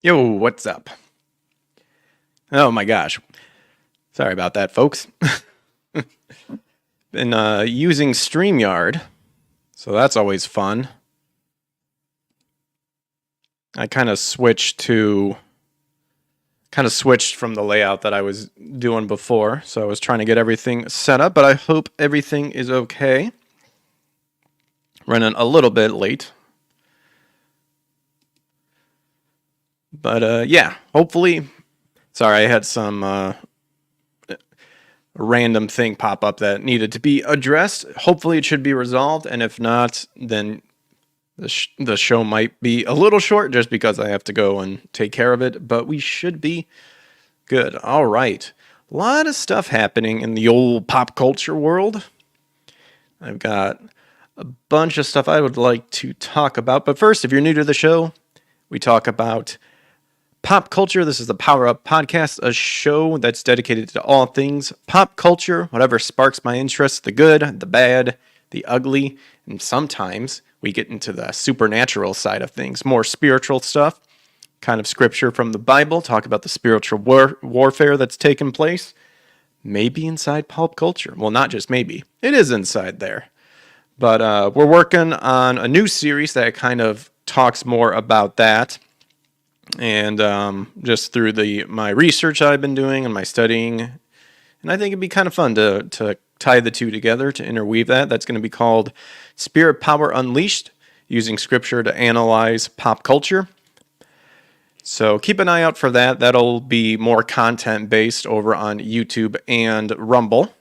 Yo, what's up? Oh my gosh. Sorry about that, folks. Been using StreamYard, so that's always fun. I kind of switched from the layout that I was doing before, so I was trying to get everything set up, but I hope everything is okay. Running a little bit late. But yeah, hopefully. Sorry, I had some random thing pop up that needed to be addressed. Hopefully, it should be resolved, and if not, then the show might be a little short just because I have to go and take care of it, but we should be good. All right. A lot of stuff happening in the old pop culture world. I've got a bunch of stuff I would like to talk about, but first, if you're new to the show, we talk about pop culture. This is the Power Up Podcast, a show that's dedicated to all things pop culture, whatever sparks my interest, the good, the bad, the ugly, and sometimes we get into the supernatural side of things, more spiritual stuff, kind of scripture from the Bible, talk about the spiritual warfare that's taken place, maybe inside pop culture. Well, not just maybe, it is inside there. But we're working on a new series that kind of talks more about that. And just through my research I've been doing and my studying, and I think it'd be kind of fun to tie the two together, to interweave that. That's going to be called Spirit Power Unleashed, using scripture to analyze pop culture. So keep an eye out for that. That'll be more content based over on YouTube and Rumble.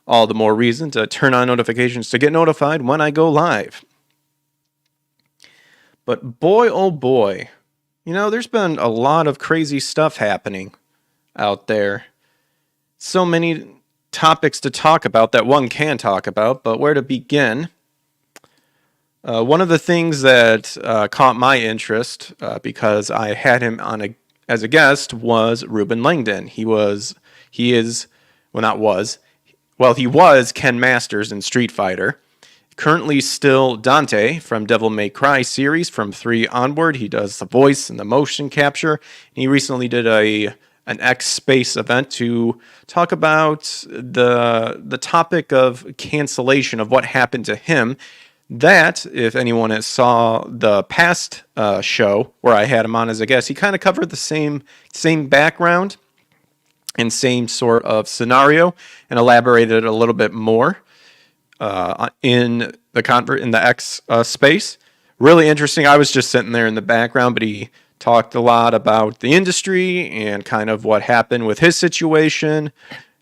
All the more reason to turn on notifications to get notified when I go live. But boy, oh boy, there's been a lot of crazy stuff happening out there. So many topics to talk about that one can talk about, but where to begin? One of the things that caught my interest because I had him on as a guest was Reuben Langdon. He was Ken Masters in Street Fighter. Currently still Dante from Devil May Cry series from 3 onward. He does the voice and the motion capture. He recently did an X Space event to talk about the topic of cancellation of what happened to him. That, if anyone saw the past show where I had him on as a guest, he kind of covered the same background and same sort of scenario and elaborated a little bit more in the X space. Really interesting. I was just sitting there in the background, but he talked a lot about the industry and kind of what happened with his situation.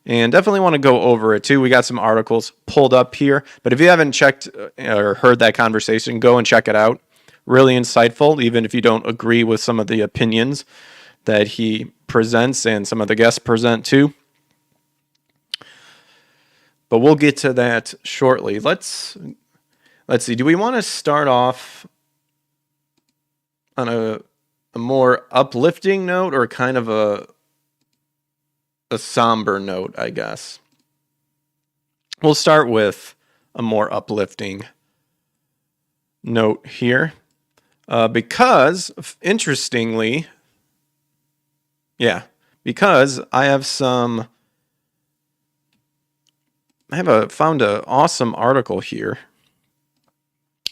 And definitely want to go over it too. We got some articles pulled up here. But if you haven't checked or heard that conversation, go and check it out. Really insightful, even if you don't agree with some of the opinions that he presents and some of the guests present too. But we'll get to that shortly. Let's see. Do we want to start off on a more uplifting note or kind of a somber note, I guess? We'll start with a more uplifting note here. Because, interestingly, because I found an awesome article here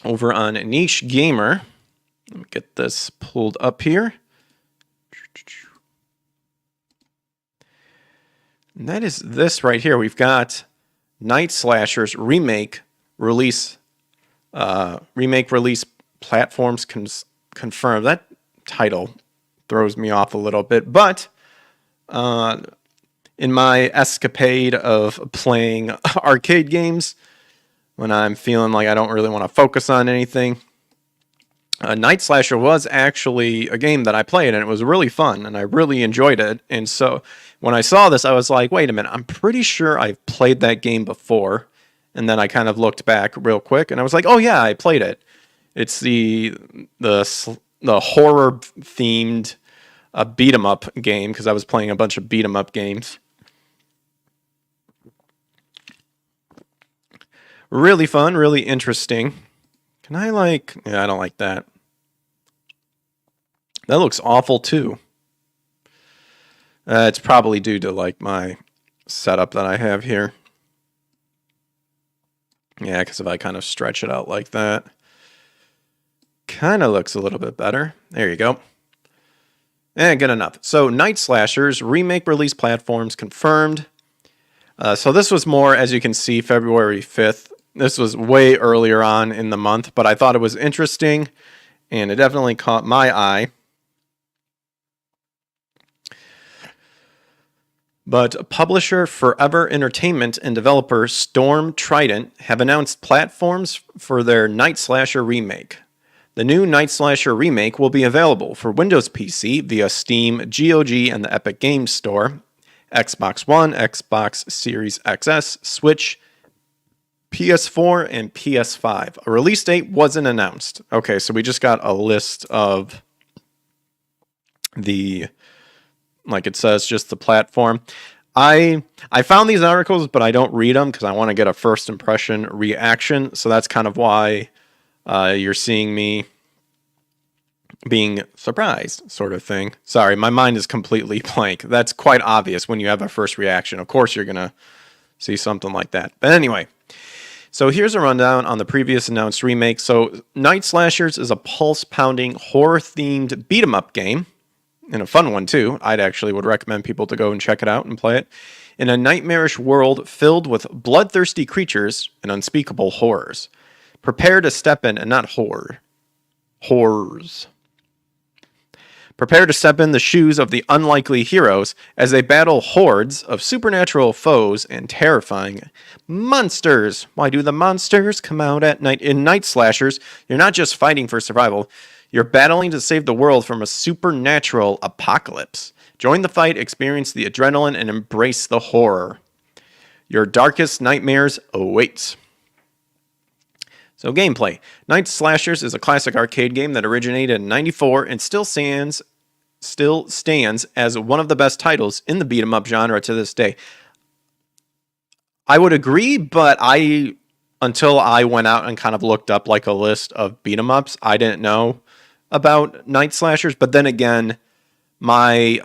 over on Niche Gamer. Let me get this pulled up here. And that is this right here. We've got Night Slasher's remake release platforms confirmed. That title throws me off a little bit, but in my escapade of playing arcade games, when I'm feeling like I don't really want to focus on anything, Night Slasher was actually a game that I played, and it was really fun, and I really enjoyed it. And so when I saw this, I was like, wait a minute, I'm pretty sure I've played that game before. And then I kind of looked back real quick, and I was like, oh yeah, I played it. It's the horror-themed beat-em-up game, because I was playing a bunch of beat-em-up games. Really fun, really interesting. Can I yeah, I don't like that. That looks awful too. It's probably due to like my setup that I have here. Yeah, because if I kind of stretch it out like that, kind of looks a little bit better. There you go. And good enough. So Night Slashers remake release platforms confirmed. So this was more, as you can see, February 5th. This was way earlier on in the month, but I thought it was interesting, and it definitely caught my eye. But publisher Forever Entertainment and developer Storm Trident have announced platforms for their Night Slasher remake. The new Night Slasher remake will be available for Windows PC via Steam, GOG, and the Epic Games Store, Xbox One, Xbox Series XS, Switch, PS4, and PS5. A release date wasn't announced. Okay, so we just got a list of the, like it says, just the platform. I found these articles, but I don't read them because I want to get a first impression reaction. So that's kind of why you're seeing me being surprised, sort of thing. Sorry, my mind is completely blank. That's quite obvious when you have a first reaction. Of course, you're going to see something like that. But anyway, so here's a rundown on the previous announced remake. So Night Slashers is a pulse-pounding, horror-themed beat-em-up game, and a fun one too. I'd actually would recommend people to go and check it out and play it. In a nightmarish world filled with bloodthirsty creatures and unspeakable horrors. Prepare to step in, and not horrors. Prepare to step in the shoes of the unlikely heroes as they battle hordes of supernatural foes and terrifying monsters. Why do the monsters come out at night? In Night Slashers, you're not just fighting for survival, you're battling to save the world from a supernatural apocalypse. Join the fight, experience the adrenaline, and embrace the horror. Your darkest nightmares awaits. So gameplay. Night Slashers is a classic arcade game that originated in '94 and still stands as one of the best titles in the beat-em-up genre to this day. I would agree, but until I went out and kind of looked up like a list of beat-em-ups, I didn't know about Night Slashers. But then again, my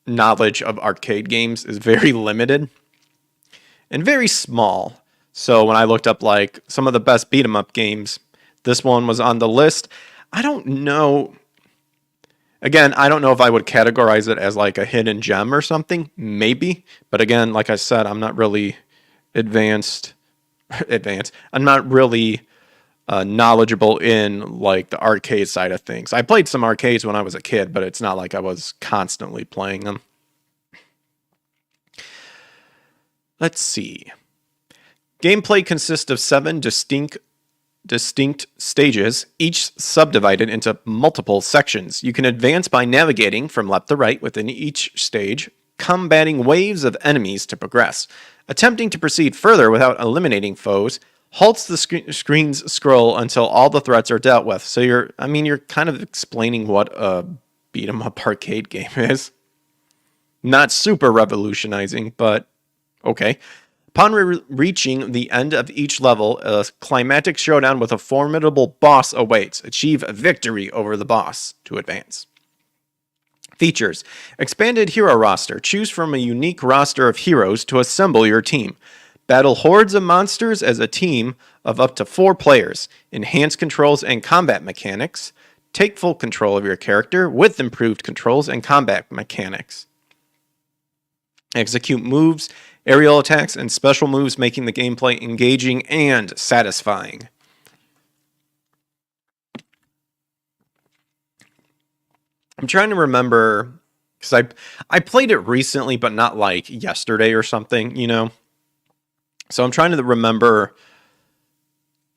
knowledge of arcade games is very limited and very small. So when I looked up like some of the best beat 'em up games, this one was on the list. I don't know. Again, I don't know if I would categorize it as like a hidden gem or something. Maybe. But again, like I said, I'm not really advanced. I'm not really knowledgeable in like the arcade side of things. I played some arcades when I was a kid, but it's not like I was constantly playing them. Let's see. Gameplay consists of 7 distinct stages, each subdivided into multiple sections. You can advance by navigating from left to right within each stage, combating waves of enemies to progress. Attempting to proceed further without eliminating foes halts the screen's scroll until all the threats are dealt with. So you're kind of explaining what a beat 'em up arcade game is. Not super revolutionizing, but okay. Upon reaching the end of each level, a climactic showdown with a formidable boss awaits. Achieve a victory over the boss to advance. Features. Expanded hero roster. Choose from a unique roster of heroes to assemble your team. Battle hordes of monsters as a team of up to 4 players. Enhanced controls and combat mechanics. Take full control of your character with improved controls and combat mechanics. Execute moves, aerial attacks, and special moves, making the gameplay engaging and satisfying. I'm trying to remember, because I played it recently, but not like yesterday or something, you know? So I'm trying to remember.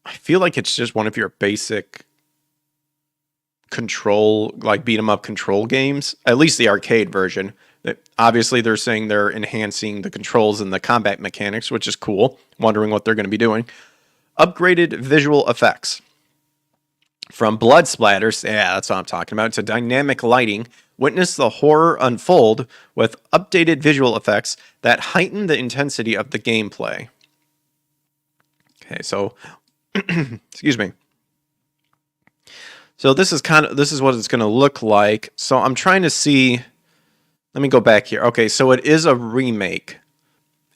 I feel like it's just one of your basic control, like beat 'em up control games, at least the arcade version. Obviously, they're saying they're enhancing the controls and the combat mechanics, which is cool. Wondering what they're going to be doing. Upgraded visual effects. From blood splatters, yeah, that's what I'm talking about, to dynamic lighting, witness the horror unfold with updated visual effects that heighten the intensity of the gameplay. Okay, so, excuse me. So this is what it's going to look like. So I'm trying to see. Let me go back here. Okay, so it is a remake.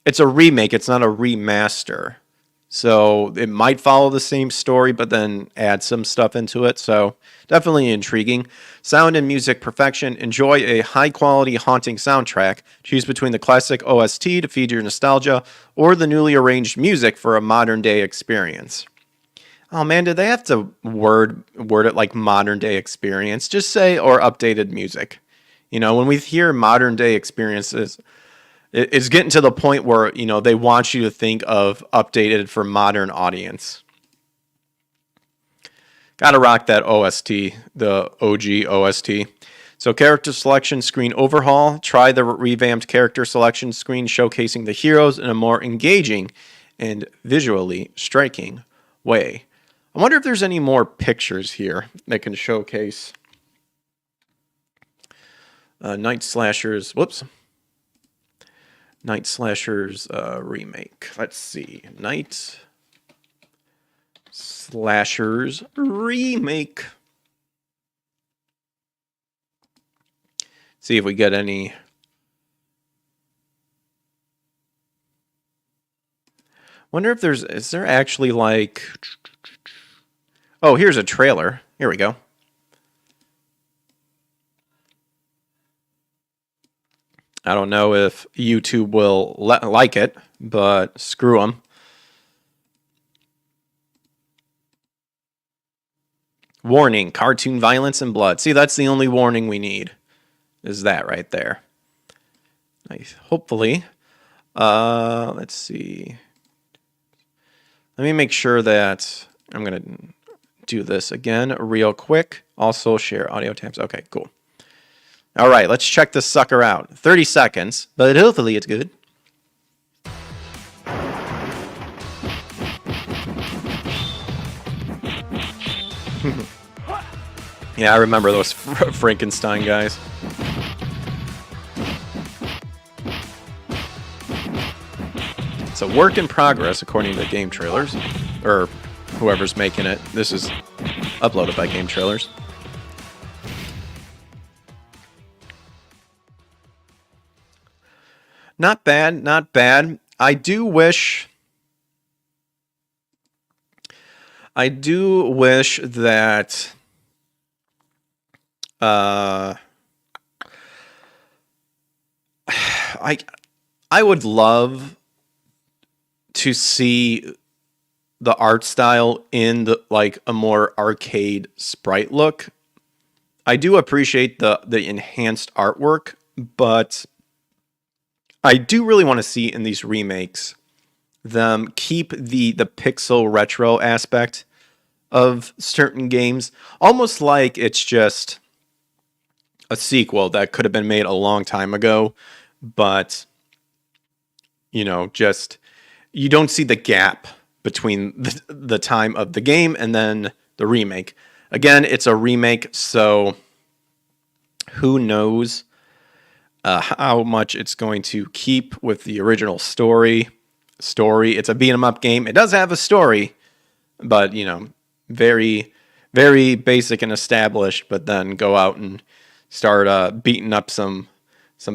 It's a remake. It's not a remaster. So it might follow the same story, but then add some stuff into it. So definitely intriguing. Sound and music perfection. Enjoy a high quality, haunting soundtrack. Choose between the classic OST to feed your nostalgia or the newly arranged music for a modern day experience. Oh man, did they have to word it like modern day experience? Just say or updated music. You know, when we hear modern day experiences, it's getting to the point where, you know, they want you to think of updated for modern audience. Gotta rock that OST, the OG OST. So character selection screen overhaul. Try the revamped character selection screen showcasing the heroes in a more engaging and visually striking way. I wonder if there's any more pictures here that can showcase Night Slashers. Whoops. Night Slashers remake. Let's see. Night Slashers remake. See if we get any. Wonder if is there actually like. Oh, here's a trailer. Here we go. I don't know if YouTube will like it, but screw them. Warning, cartoon violence and blood. See, that's the only warning we need. Is that right there. Nice. Hopefully. Let's see. Let me make sure that I'm going to do this again real quick. Also share audio tabs. Okay, cool. All right, let's check this sucker out. 30 seconds, but hopefully it's good. Yeah, I remember those Frankenstein guys. It's a work in progress, according to the game trailers, or whoever's making it. This is uploaded by Game Trailers. Not bad, not bad. I do wish that I would love to see the art style in the like a more arcade sprite look. I do appreciate the enhanced artwork, but I do really want to see in these remakes them keep the pixel retro aspect of certain games, almost like it's just a sequel that could have been made a long time ago, but you know, just you don't see the gap between the time of the game and then the remake. Again, it's a remake, so who knows how much it's going to keep with the original story. It's a beat 'em up game. It does have a story, but you know, very, very basic and established. But then go out and start beating up some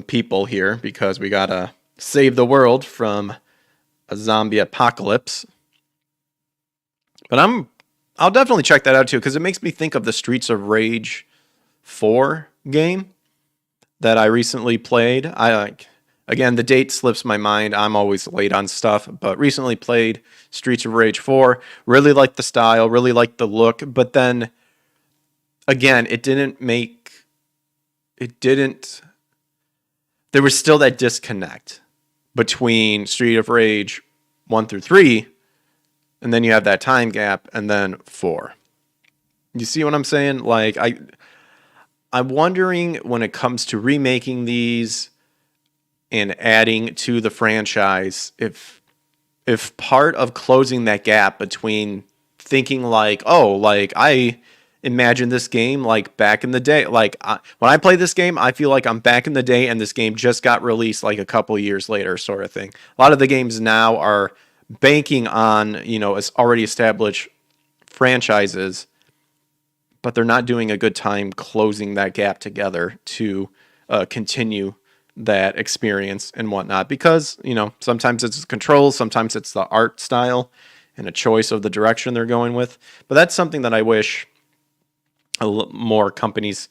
people here because we gotta save the world from a zombie apocalypse. But I'll definitely check that out too because it makes me think of the Streets of Rage 4 game that I recently played. Again, the date slips my mind. I'm always late on stuff, but recently played Streets of Rage 4. Really liked the style, really liked the look, but then again, there was still that disconnect between Street of Rage 1 through 3, and then you have that time gap, and then 4. You see what I'm saying? Like, I'm wondering when it comes to remaking these and adding to the franchise, if part of closing that gap between thinking like, oh, like I imagine this game like back in the day, like when I play this game, I feel like I'm back in the day and this game just got released like a couple years later, sort of thing. A lot of the games now are banking on, you know, already established franchises, but they're not doing a good time closing that gap together to continue that experience and whatnot. Because, you know, sometimes it's controls, sometimes it's the art style and a choice of the direction they're going with. But that's something that I wish more companies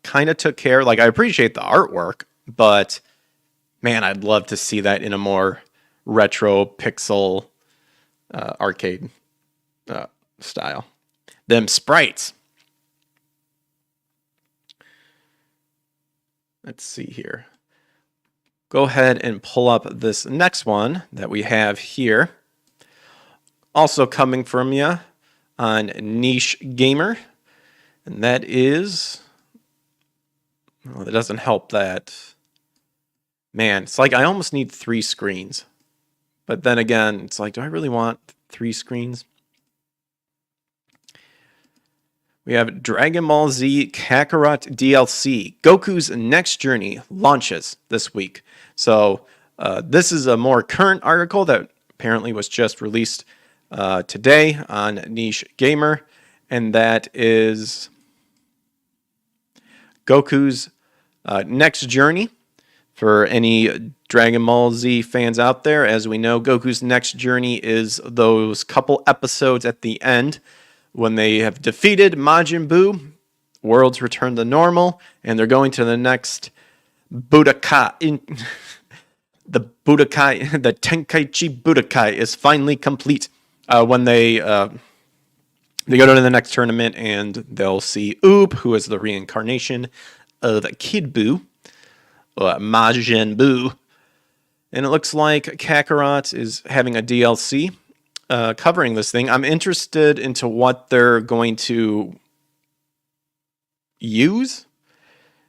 kind of took care. Like, I appreciate the artwork, but man, I'd love to see that in a more retro pixel arcade style. Them sprites. Let's see here. Go ahead and pull up this next one that we have here. Also coming from you on Niche Gamer. And that is... well, that doesn't help that. Man, it's like I almost need 3 screens. But then again, it's like, do I really want 3 screens? We have Dragon Ball Z Kakarot DLC. Goku's Next Journey launches this week. So this is a more current article that apparently was just released today on Niche Gamer. And that is Goku's Next Journey. For any Dragon Ball Z fans out there, as we know, Goku's Next Journey is those couple episodes at the end when they have defeated Majin Buu, worlds return to normal, and they're going to the next Budokai. The Budokai, the Tenkaichi Budokai is finally complete. When they go to the next tournament and they'll see Oop, who is the reincarnation of Kid Buu, Majin Buu. And it looks like Kakarot is having a DLC covering this thing. I'm interested into what they're going to use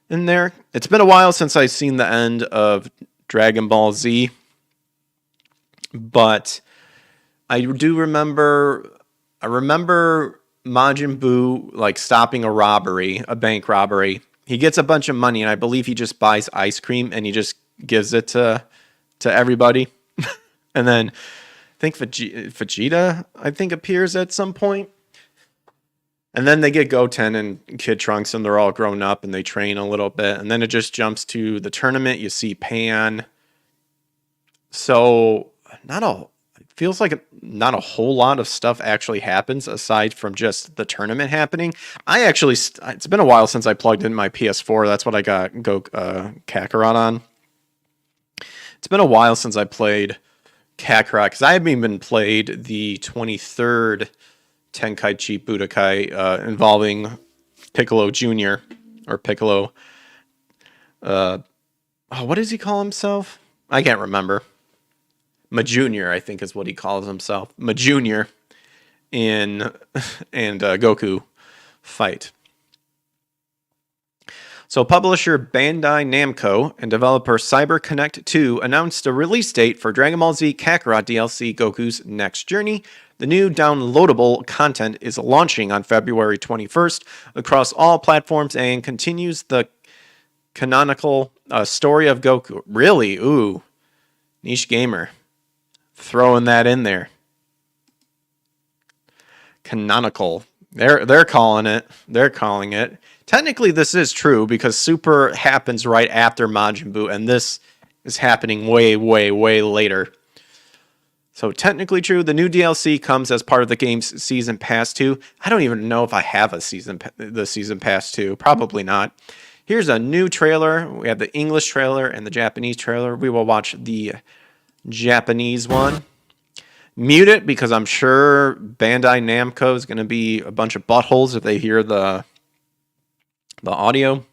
in there. It's been a while since I've seen the end of Dragon Ball Z, but I do remember. I remember Majin Buu like stopping a robbery, a bank robbery. He gets a bunch of money, and I believe he just buys ice cream and he just gives it to everybody. And then I think Vegeta, I think, appears at some point. And then they get Goten and Kid Trunks, and they're all grown up, and they train a little bit. And then it just jumps to the tournament. You see Pan. So it feels like not a whole lot of stuff actually happens aside from just the tournament happening. It's been a while since I plugged in my PS4. That's what I got Kakarot on. It's been a while since I played Kakarot, because I haven't even played the 23rd Tenkaichi Budokai involving Piccolo Jr. or Piccolo. What does he call himself? I can't remember. Majunior, I think, is what he calls himself. Majunior and Goku fight. So publisher Bandai Namco and developer CyberConnect 2 announced a release date for Dragon Ball Z Kakarot DLC Goku's Next Journey. The new downloadable content is launching on February 21st across all platforms and continues the canonical story of Goku. Really? Ooh. Niche Gamer. Throwing that in there. Canonical. They're calling it. They're calling it. Technically, this is true because Super happens right after Majin Buu, and this is happening way, way, way later. So technically true. The new DLC comes as part of the game's Season Pass 2. I don't even know if I have the Season Pass 2. Probably not. Here's a new trailer. We have the English trailer and the Japanese trailer. We will watch the Japanese one. Mute it because I'm sure Bandai Namco is going to be a bunch of buttholes if they hear the audio.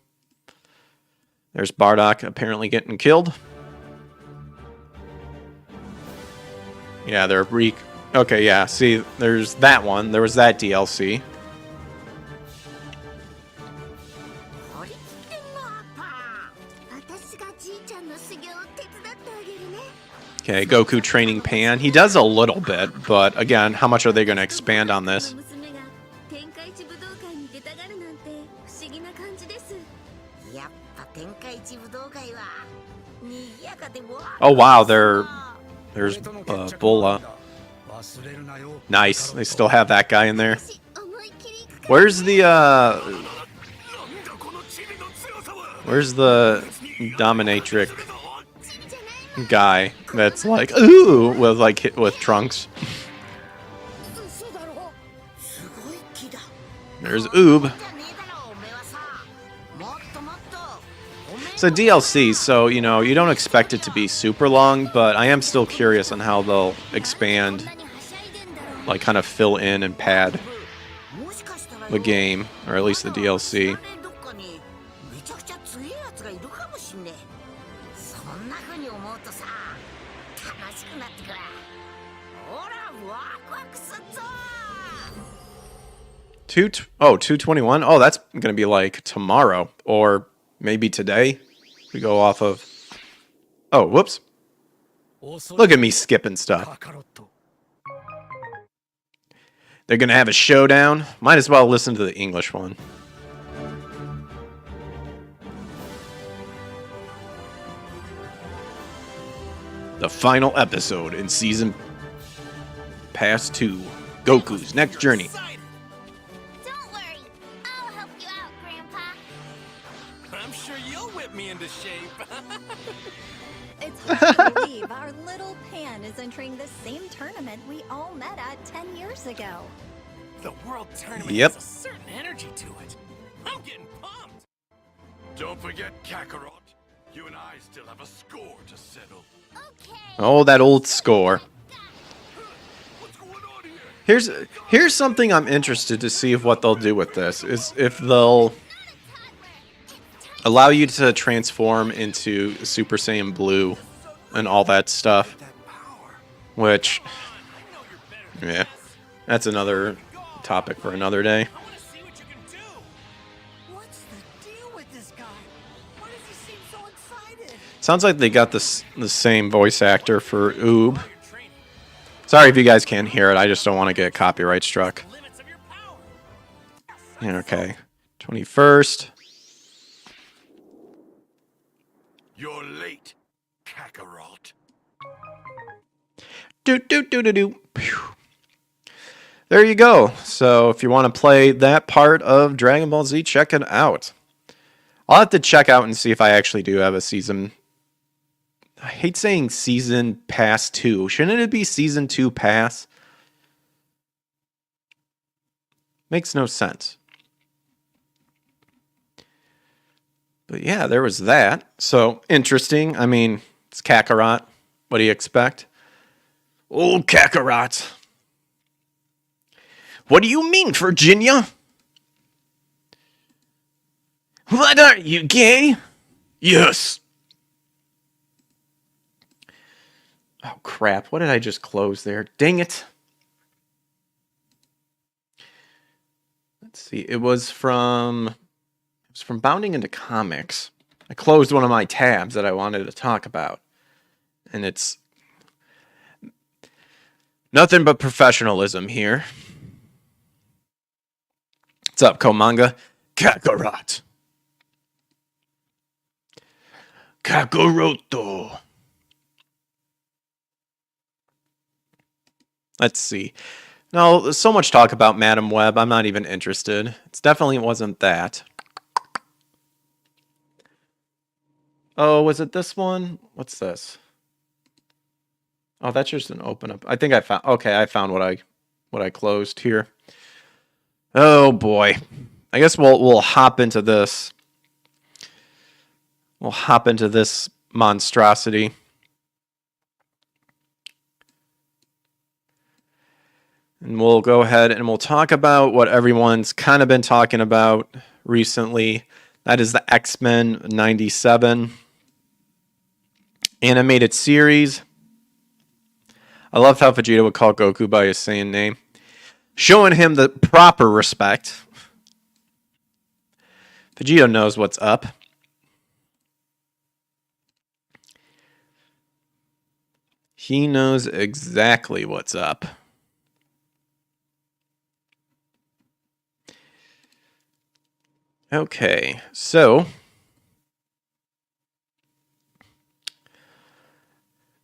There's Bardock apparently getting killed. Yeah, they're okay, yeah, see, there's that one. There was that DLC. Okay, Goku training Pan. He does a little bit, but again, how much are they going to expand on this? Oh wow, there's Bulla. Nice, they still have that guy in there. Where's the dominatrix guy that's like ooh with like hit with Trunks? There's Oob. So DLC, so you know you don't expect it to be super long, but I am still curious on how they'll expand, like kind of fill in and pad the game, or at least the DLC. Two 221. Oh, that's gonna be like tomorrow or maybe today. We go off of. Oh, whoops! Look at me skipping stuff. They're gonna have a showdown. Might as well listen to the English one. The final episode in Season Pass 2. Goku's next journey. Don't worry, I'll help you out, Grandpa. I'm sure you'll whip me into shape. It's hard to believe our little Pan is entering the same tournament we all met at 10 years ago. The world tournament Yep. has a certain energy to it. I'm getting pumped. Don't forget, Kakarot. You and I still have a score to settle. Okay. Oh, that old score. What's going on here? Here's something I'm interested to see if what they'll do with this is if they'll allow you to transform into Super Saiyan Blue and all that stuff, which yeah, that's another topic for another day. I want to see what you can do. What's the deal with this guy? Why does he seem so excited? Sounds like they got the same voice actor for Oob. Sorry if you guys can't hear it. I just don't want to get copyright struck. Limits of your power. Yeah, okay. 21st. You're late, Kakarot. Do. Pew. There you go. So if you want to play that part of Dragon Ball Z, check it out. I'll have to check out and see if I actually do have a season. I hate saying season pass 2. Shouldn't it be season 2 pass? Makes no sense. But yeah, there was that. So interesting. I mean, it's Kakarot. What do you expect? Old Kakarot. What do you mean, Virginia? What are you, gay? Yes. Oh, crap. What did I just close there? Dang it. Let's see. It was from Bounding into Comics. I closed one of my tabs that I wanted to talk about. And it's nothing but professionalism here. What's up, Komanga? Kakarot. Kakaroto. Let's see. No, there's so much talk about Madam Web. I'm not even interested. It definitely wasn't that. Oh, was it this one? What's this? Oh, that's just an open up. I think I found. Okay, I found what I closed here. Oh boy. I guess we'll hop into this. We'll hop into this monstrosity. And we'll go ahead and we'll talk about what everyone's kind of been talking about recently. That is the X-Men 97 animated series. I love how Vegeta would call Goku by his Saiyan name, showing him the proper respect. Vegeta knows what's up. He knows exactly what's up. Okay, so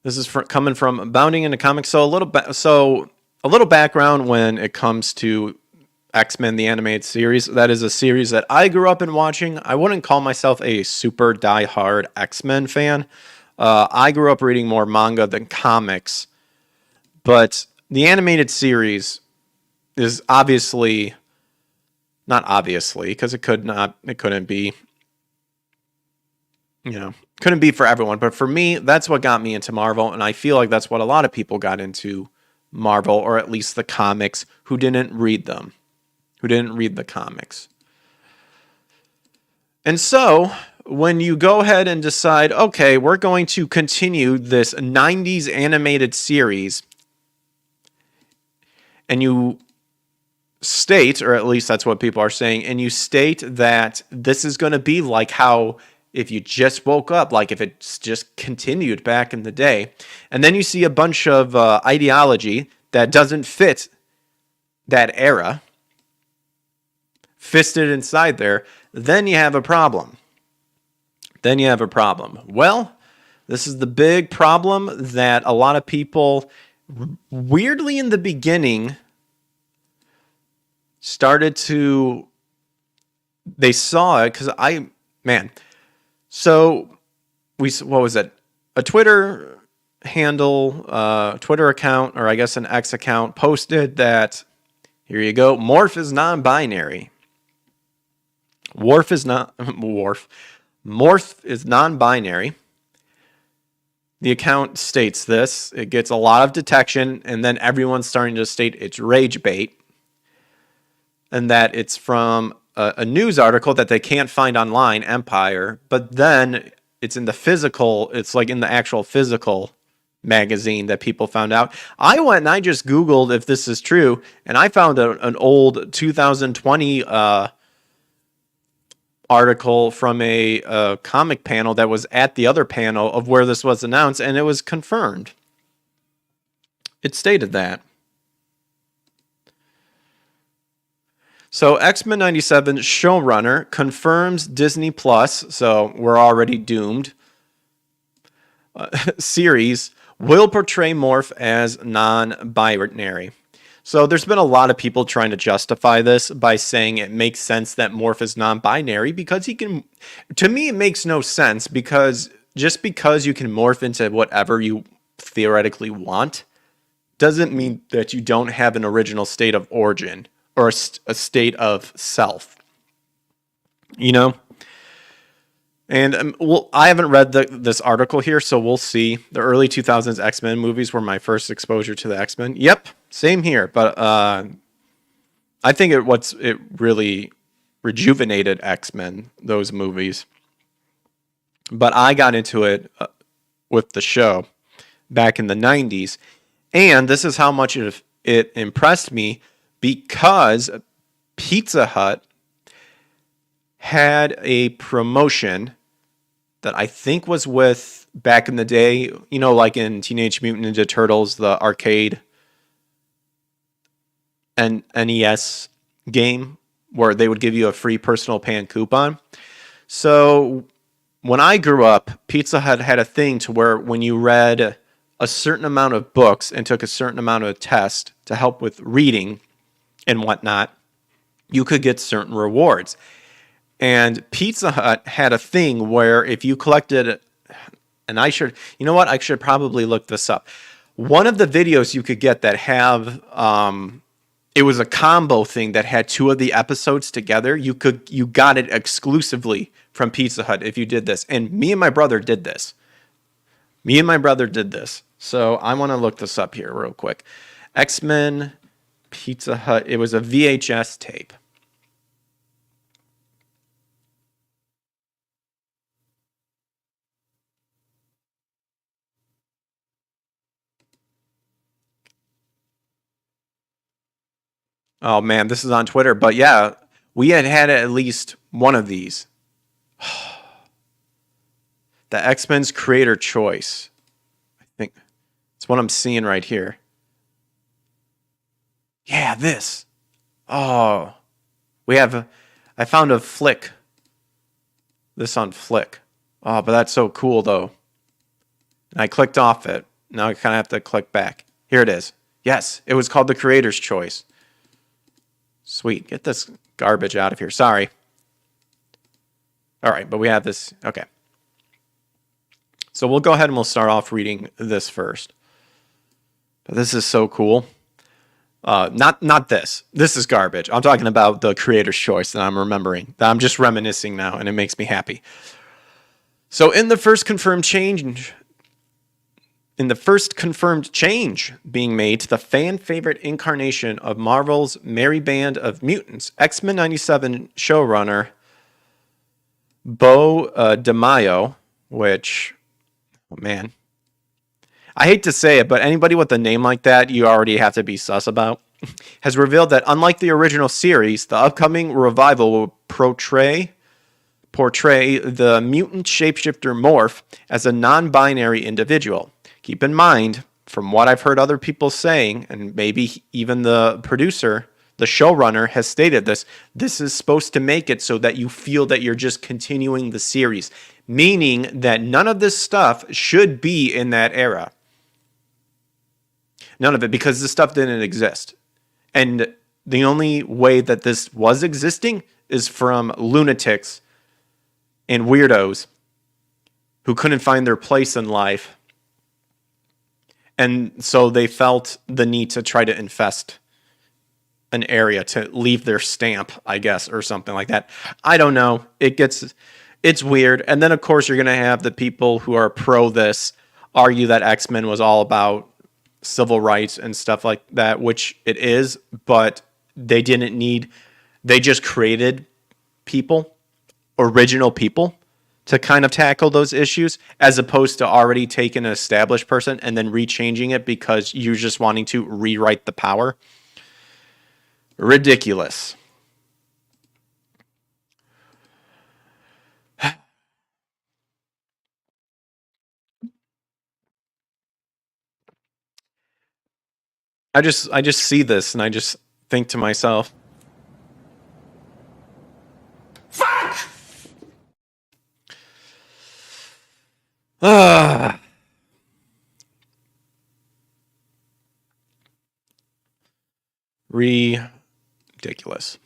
this is coming from Bounding into Comics. So a little background when it comes to X-Men the Animated Series. That is a series that I grew up in watching. I wouldn't call myself a super die-hard X-Men fan. I grew up reading more manga than comics. But the animated series is obviously, not obviously, because it couldn't be, couldn't be for everyone. But for me, that's what got me into Marvel. And I feel like that's what a lot of people got into Marvel, or at least the comics, who didn't read them, who didn't read the comics. And so when you go ahead and decide, okay, we're going to continue this 90s animated series, and you state, or at least that's what people are saying, and you state that this is going to be like how if you just woke up, like if it's just continued back in the day, and then you see a bunch of ideology that doesn't fit that era fisted inside there, then you have a problem. Then you have a problem. Well, this is the big problem that a lot of people, weirdly in the beginning, started to, they saw it, because so what was it? A Twitter handle, Twitter account, or I guess an X account, posted that, here you go, Morph is non-binary. Morph is non-binary. The account states this. It gets a lot of detection, and then everyone's starting to state it's rage bait, and that it's from a news article that they can't find online, Empire, but then it's in the physical, it's like in the actual physical magazine that people found out. I went and I just Googled if this is true, and I found an old 2020 article from a comic panel that was at the other panel of where this was announced, and it was confirmed. It stated that. So X-Men 97 showrunner confirms Disney Plus, so we're already doomed, series will portray Morph as non-binary. So there's been a lot of people trying to justify this by saying it makes sense that Morph is non-binary because he can, to me it makes no sense, because just because you can morph into whatever you theoretically want doesn't mean that you don't have an original state of origin or a state of self, And well, I haven't read this article here, so we'll see. The early 2000s X-Men movies were my first exposure to the X-Men. Yep, same here. But I think it really rejuvenated X-Men, those movies. But I got into it with the show back in the 90s. And this is how much it impressed me, because Pizza Hut had a promotion that I think was with, back in the day, like in Teenage Mutant Ninja Turtles, the arcade and NES game, where they would give you a free personal pan coupon. So when I grew up, Pizza Hut had a thing to where when you read a certain amount of books and took a certain amount of test to help with reading and whatnot, you could get certain rewards. And Pizza Hut had a thing where if you collected, and I should probably look this up. One of the videos you could get that have, it was a combo thing that had two of the episodes together. You got it exclusively from Pizza Hut if you did this. And me and my brother did this. So I want to look this up here real quick. X-Men Pizza Hut. It was a VHS tape. Oh man, this is on Twitter. But yeah, we had at least one of these. The X-Men's Creator Choice. I think it's what I'm seeing right here. Yeah, this. Oh, I found a Flick. This on Flick. Oh, but that's so cool though. And I clicked off it. Now I kind of have to click back. Here it is. Yes, it was called The Creator's Choice. Sweet. Get this garbage out of here. Sorry. All right, but we have this. Okay. So we'll go ahead and we'll start off reading this first. But this is so cool. Not this. This is garbage. I'm talking about the creator's choice that I'm remembering. That I'm just reminiscing now, and it makes me happy. So in the first confirmed change being made to the fan favorite incarnation of Marvel's Merry Band of Mutants, X-Men 97 showrunner Bo DeMaio, which, oh man, I hate to say it, but anybody with a name like that, you already have to be sus about, has revealed that unlike the original series, the upcoming revival will portray the mutant shapeshifter Morph as a non-binary individual. Keep in mind, from what I've heard other people saying, and maybe even the producer, the showrunner has stated this is supposed to make it so that you feel that you're just continuing the series, meaning that none of this stuff should be in that era. None of it, because this stuff didn't exist. And the only way that this was existing is from lunatics and weirdos who couldn't find their place in life. And so they felt the need to try to infest an area to leave their stamp, I guess, or something like that. I don't know. It's weird. And then, of course, you're going to have the people who are pro this argue that X-Men was all about civil rights and stuff like that, which it is, but they just created original people to kind of tackle those issues, as opposed to already taking an established person and then rechanging it because you're just wanting to rewrite the power. Ridiculous. I just see this and I just think to myself, fuck! Ridiculous.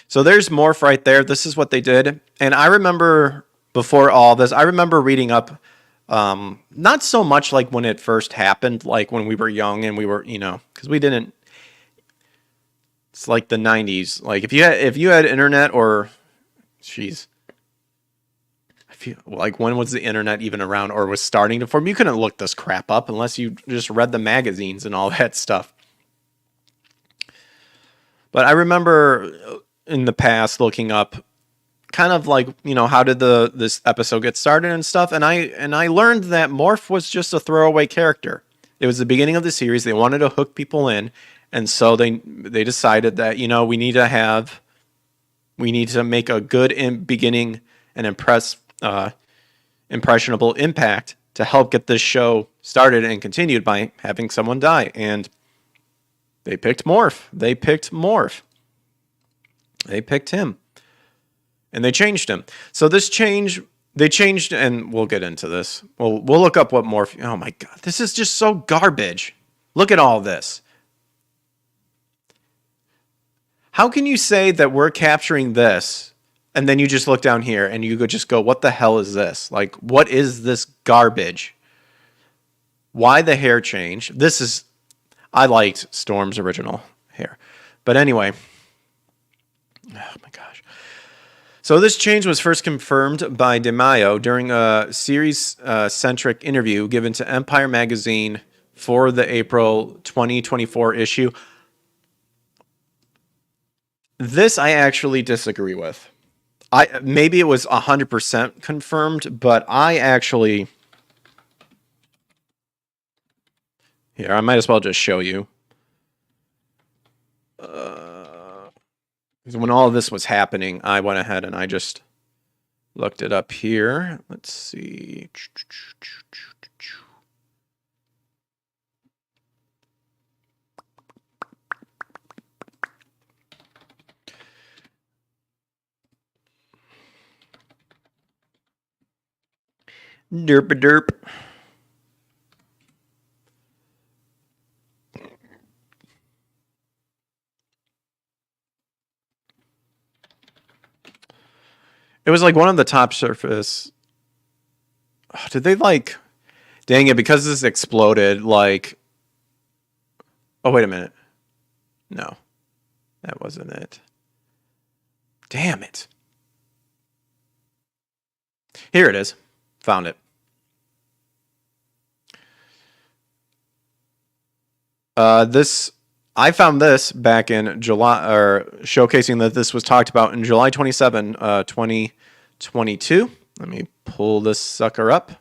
So there's Morph right there. This is what they did. And I remember before all this, I remember reading up, not so much like when it first happened, like when we were young and we were, because we didn't, it's like the 90s. Like if you had internet or, jeez, I feel like when was the internet even around or was starting to form? You couldn't look this crap up unless you just read the magazines and all that stuff. But I remember in the past looking up kind of like, how did this episode get started and stuff. And I learned that Morph was just a throwaway character. It was the beginning of the series. They wanted to hook people in. And so they decided that, we need to make a good beginning and impressionable impact to help get this show started and continued by having someone die. And they picked Morph. They picked him. And they changed him. So they changed, and we'll get into this. We'll look up what Morph. Oh my God, this is just so garbage. Look at all this. How can you say that we're capturing this, and then you just look down here and you could just go, what the hell is this? Like, what is this garbage? Why the hair change? I liked Storm's original hair. But anyway. Oh my gosh. So this change was first confirmed by DeMaio during a series-centric interview given to Empire magazine for the April 2024 issue. This I actually disagree with. Maybe it was 100% confirmed, but I actually... Here, I might as well just show you. When all of this was happening, I went ahead and I just looked it up here. Let's see. Derp-a-derp. It was like one of the top surface. Oh, did they like? Dang it! Because this exploded. Like. Oh wait a minute. No, that wasn't it. Damn it. Here it is. Found it. I found this back in July, or showcasing that this was talked about in July 27, 2022. Let me pull this sucker up.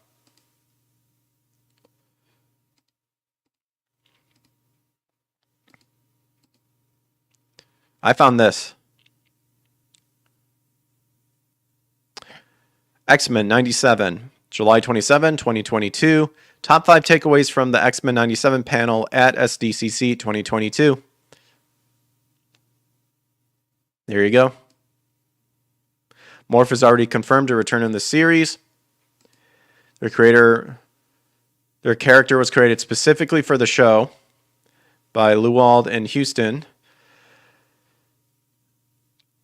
I found this. X-Men 97, July 27, 2022. Top 5 takeaways from the X-Men 97 panel at SDCC 2022. There you go. Morph is already confirmed to return in the series. Their character was created specifically for the show by Lewald and Houston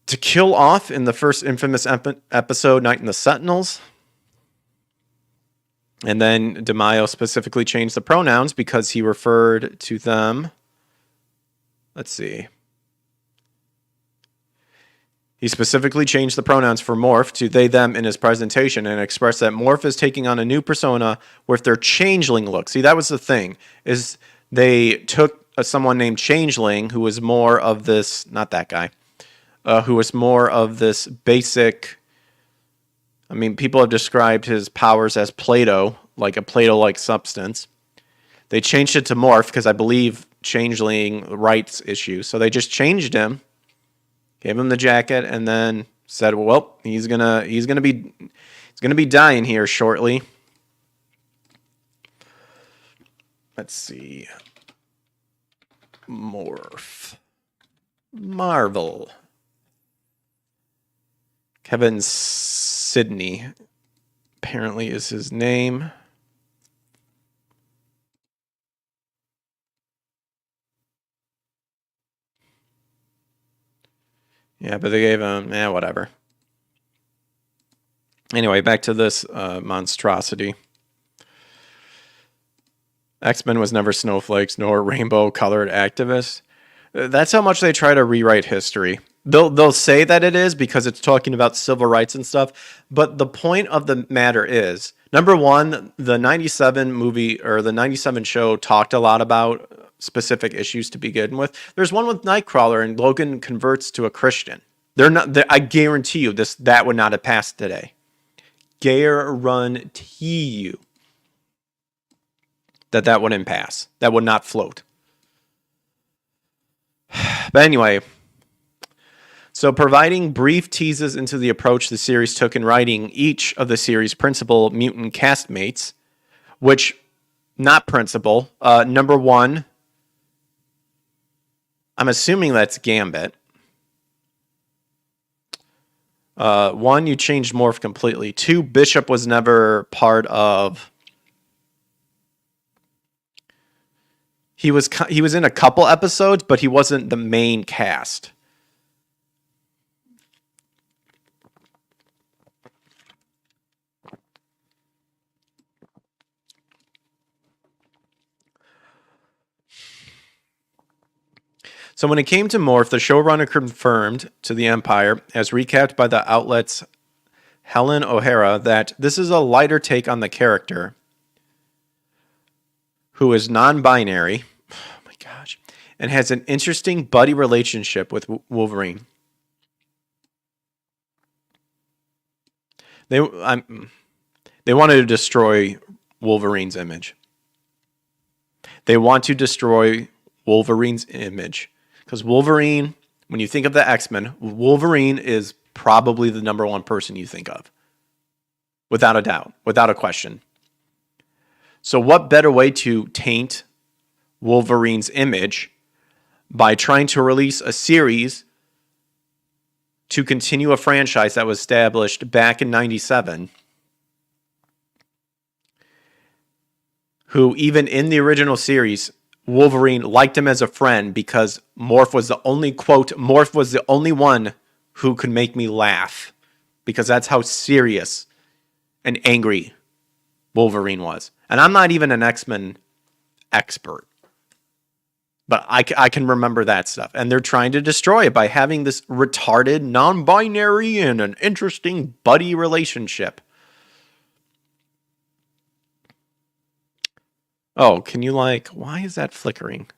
to kill off in the first infamous episode, Night in the Sentinels. And then DeMaio specifically changed the pronouns because he referred to them. Let's see. He specifically changed the pronouns for Morph to they, them in his presentation and expressed that Morph is taking on a new persona with their changeling look. See, that was the thing, is they took someone named Changeling who was more of this, not that guy, who was more of this basic, I mean, people have described his powers as Play-Doh, like a Play-Doh-like substance. They changed it to Morph because I believe Changeling rights issue. So they just changed him, gave him the jacket, and then said, "Well, he's gonna be dying here shortly." Let's see, Morph, Marvel, Kevin Sidney apparently is his name. Yeah, but they gave him, whatever. Anyway, back to this monstrosity. X-Men was never snowflakes nor rainbow-colored activists. That's how much they try to rewrite history. They'll say that it is because it's talking about civil rights and stuff, but the point of the matter is, number one, the 97 movie or the 97 show talked a lot about specific issues to begin with. There's one with Nightcrawler and Logan converts to a Christian. I guarantee you that would not have passed today. Guarantee you that wouldn't pass. That would not float. But anyway, so providing brief teases into the approach the series took in writing each of the series' principal mutant castmates, which, not principal, number one, I'm assuming that's Gambit. One, you changed Morph completely. Two, Bishop was never part of... He was in a couple episodes, but he wasn't the main cast. So when it came to Morph, the showrunner confirmed to the Empire, as recapped by the outlet's Helen O'Hara, that this is a lighter take on the character, who is non-binary, oh my gosh, and has an interesting buddy relationship with Wolverine. They wanted to destroy Wolverine's image. They want to destroy Wolverine's image. Because Wolverine, when you think of the X-Men, Wolverine is probably the number one person you think of. Without a doubt, without a question. So what better way to taint Wolverine's image by trying to release a series to continue a franchise that was established back in 97, who even in the original series, Wolverine liked him as a friend because Morph was the only, quote, Morph was the only one who could make me laugh because that's how serious and angry Wolverine was. And I'm not even an X-Men expert, but I can remember that stuff. And they're trying to destroy it by having this retarded, non-binary, and an interesting buddy relationship. Oh, can you why is that flickering?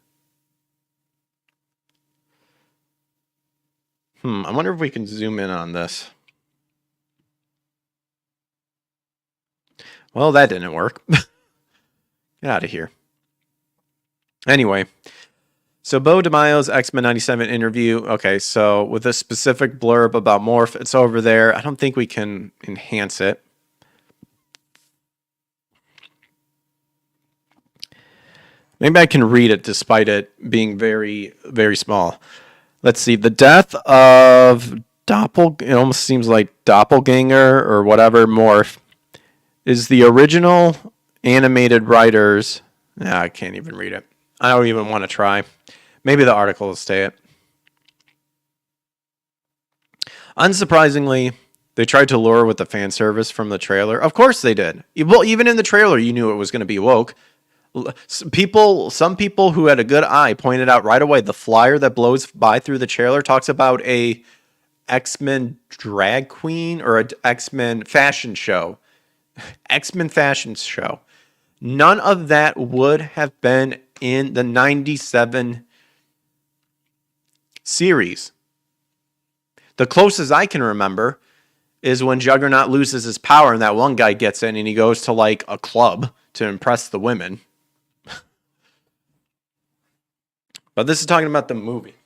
I wonder if we can zoom in on this. Well, that didn't work. Get out of here. Anyway, so Bo DeMaio's X-Men 97 interview. Okay, so with a specific blurb about Morph, it's over there. I don't think we can enhance it. Maybe I can read it despite it being very, very small. Let's see. The death of it almost seems like Doppelganger or whatever Morph is the original animated writers. I can't even read it. I don't even want to try. Maybe the article will say it. Unsurprisingly, they tried to lure with the fan service from the trailer. Of course they did. Well, even in the trailer, you knew it was going to be woke. Some people who had a good eye pointed out right away the flyer that blows by through the trailer talks about a X-Men drag queen or a X-Men fashion show. X-Men fashion show. None of that would have been in the 97 series. The closest I can remember is when Juggernaut loses his power and that one guy gets in and he goes to a club to impress the women. But this is talking about the movie.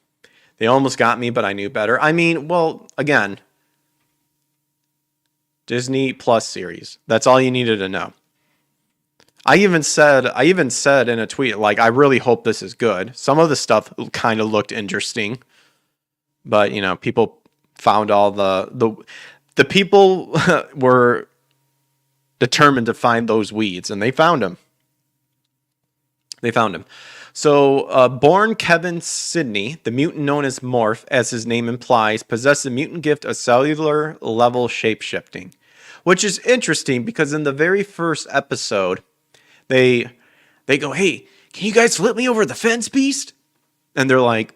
They almost got me, but I knew better. I mean, well, again, Disney Plus series. That's all you needed to know. I even said in a tweet, I really hope this is good. Some of the stuff kind of looked interesting, but people found all the people were determined to find those weeds, and they found them. So, born Kevin Sidney, the mutant known as Morph, as his name implies, possessed the mutant gift of cellular level shapeshifting, which is interesting because in the very first episode, they go, "Hey, can you guys flip me over the fence, Beast?" And they're like,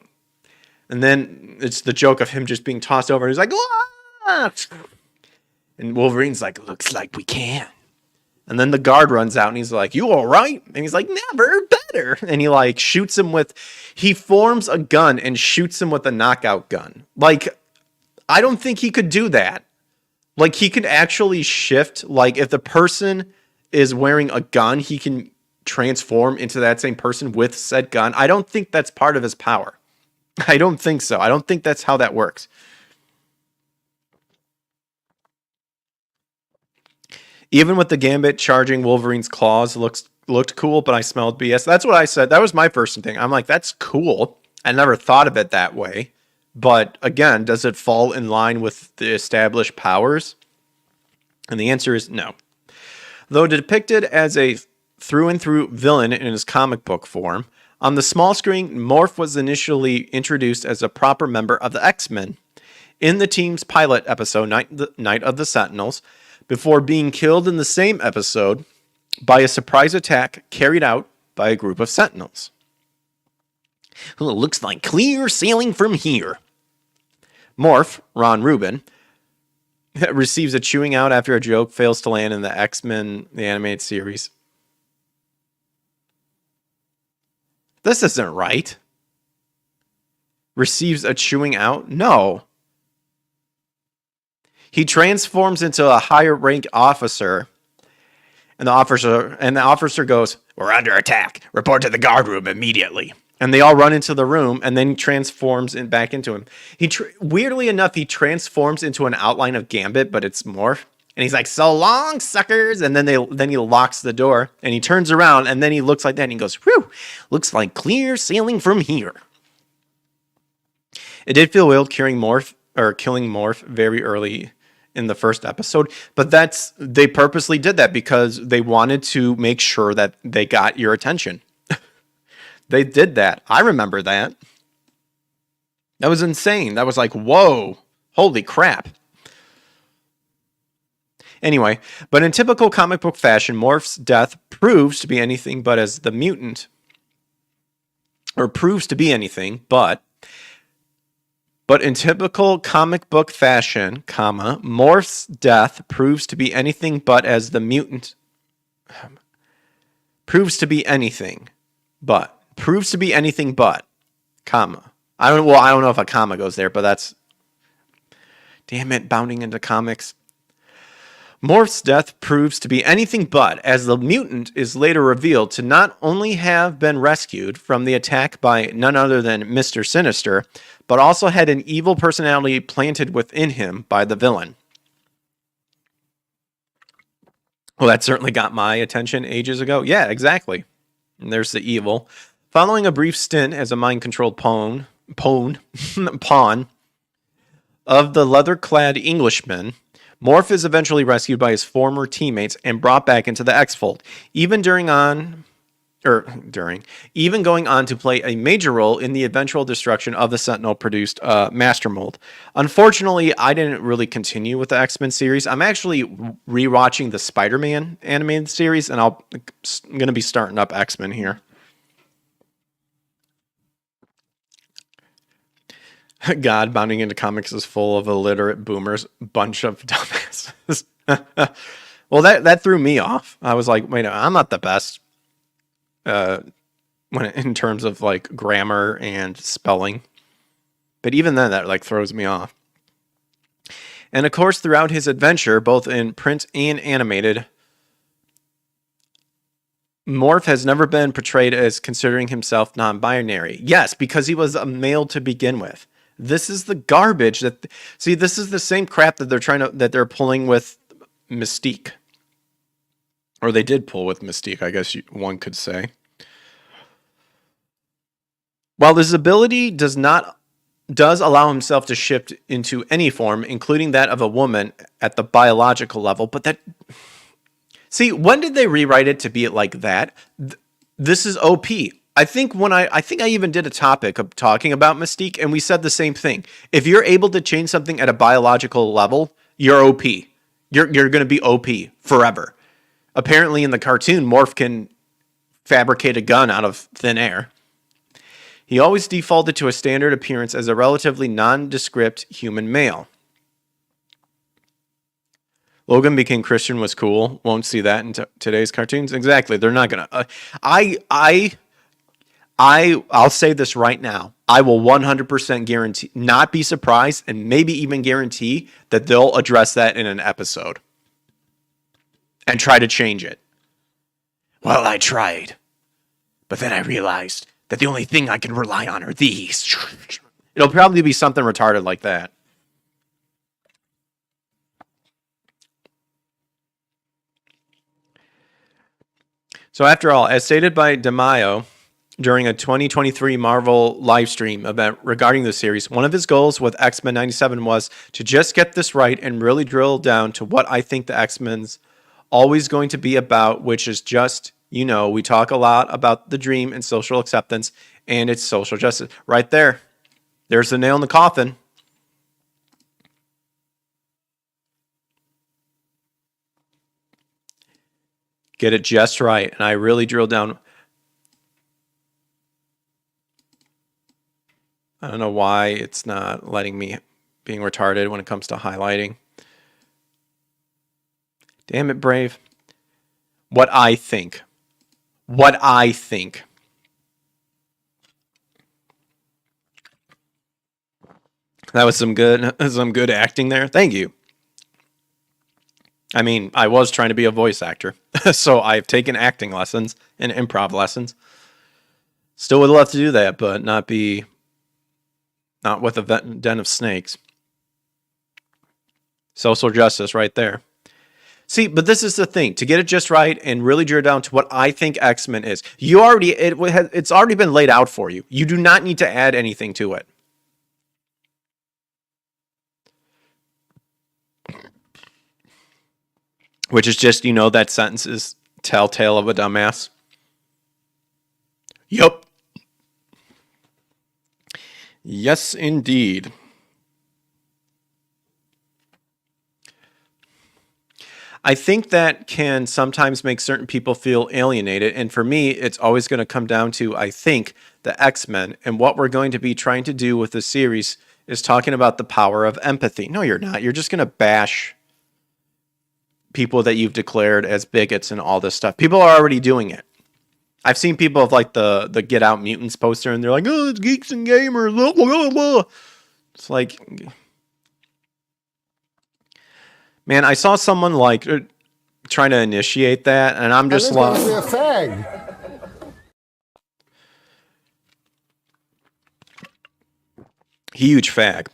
and then it's the joke of him just being tossed over. And he's like, "Ah!" And Wolverine's like, "Looks like we can." And then the guard runs out and he's like, "You all right?" And he's like, "Never better." And he forms a gun and shoots him with a knockout gun. I don't think he could do that. He could actually shift. If the person is wearing a gun, he can transform into that same person with said gun. I don't think that's part of his power. I don't think so. I don't think that's how that works. Even with the Gambit charging Wolverine's claws looked cool, but I smelled BS. That's what I said. That was my first thing. I'm like, that's cool. I never thought of it that way. But again, does it fall in line with the established powers? And the answer is no. Though depicted as a through and through villain in his comic book form, on the small screen, Morph was initially introduced as a proper member of the X-Men in the team's pilot episode, Night of the Sentinels, before being killed in the same episode by a surprise attack carried out by a group of Sentinels. Well, it looks like clear sailing from here. Morph, Ron Reuben, receives a chewing out after a joke fails to land in the X-Men, the animated series. This isn't right. Receives a chewing out? No. He transforms into a higher rank officer, and the officer goes, "We're under attack. Report to the guard room immediately." And they all run into the room, and then he transforms back into him. Weirdly enough, he transforms into an outline of Gambit, but it's Morph. And he's like, "So long, suckers!" And then he locks the door, and he turns around, and then he looks like that, and he goes, "Whew, looks like clear sailing from here." It did feel weird killing Morph very early in the first episode, but they purposely did that because they wanted to make sure that they got your attention. They did that. I remember that. That was insane. That was like, whoa, holy crap. Anyway, but in typical comic book fashion, Morph's death proves to be anything but as the mutant, or proves to be anything but in typical comic book fashion, comma, Morph's death proves to be anything but as the mutant proves to be anything but comma. I don't know if a comma goes there, but that's, damn it, bounding into comics. Morph's death proves to be anything but, as the mutant is later revealed to not only have been rescued from the attack by none other than Mr. Sinister, but also had an evil personality planted within him by the villain. Well, that certainly got my attention ages ago. Yeah, exactly. And there's the evil. Following a brief stint as a mind-controlled pawn of the leather-clad Englishman, Morph is eventually rescued by his former teammates and brought back into the X-Fold, even going on to play a major role in the eventual destruction of the Sentinel-produced Master Mold. Unfortunately, I didn't really continue with the X-Men series. I'm actually rewatching the Spider-Man animated series, and I'm going to be starting up X-Men here. God, bounding into comics is full of illiterate boomers, bunch of dumbasses. Well, that threw me off. I was like, wait, I'm not the best in terms of like grammar and spelling. But even then, that like throws me off. And of course, throughout his adventure, both in print and animated, Morph has never been portrayed as considering himself non-binary. Yes, because he was a male to begin with. This is the garbage this is the same crap that they're pulling with Mystique. Or they did pull with Mystique, I guess one could say. While his ability does allow himself to shift into any form, including that of a woman at the biological level, but see, when did they rewrite it to be like that? This is OP. I think I even did a topic of talking about Mystique, and we said the same thing. If you're able to change something at a biological level, you're OP. You're going to be OP forever. Apparently, in the cartoon, Morph can fabricate a gun out of thin air. He always defaulted to a standard appearance as a relatively nondescript human male. Logan became Christian was cool. Won't see that in today's cartoons. Exactly. They're not going to. I'll say this right now. I will 100% guarantee, not be surprised, and maybe even guarantee that they'll address that in an episode and try to change it. Well, I tried, but then I realized that the only thing I can rely on are these. It'll probably be something retarded like that. So after all, as stated by DeMaio during a 2023 Marvel livestream event regarding the series, one of his goals with X-Men 97 was to just get this right and really drill down to what I think the X-Men's always going to be about, which is just, we talk a lot about the dream and social acceptance, and it's social justice. Right there. There's the nail in the coffin. Get it just right. And I really drilled down. I don't know why it's not letting me being retarded when it comes to highlighting. Damn it, Brave. What I think. That was some good acting there. Thank you. I mean, I was trying to be a voice actor, so I've taken acting lessons and improv lessons. Still would love to do that, but not with a den of snakes. Social justice right there. See, but this is the thing. To get it just right and really drill down to what I think X-Men is, it's already been laid out for you. You do not need to add anything to it. Which is just, that sentence is telltale of a dumbass. Yup. Yes, indeed. I think that can sometimes make certain people feel alienated. And for me, it's always going to come down to, I think, the X-Men. And what we're going to be trying to do with this series is talking about the power of empathy. No, you're not. You're just going to bash people that you've declared as bigots and all this stuff. People are already doing it. I've seen people of like the Get Out Mutants poster, and they're like, "Oh, it's geeks and gamers." Blah, blah, blah. It's like, man, I saw someone like trying to initiate that, and I'm just like, a fag. huge fag.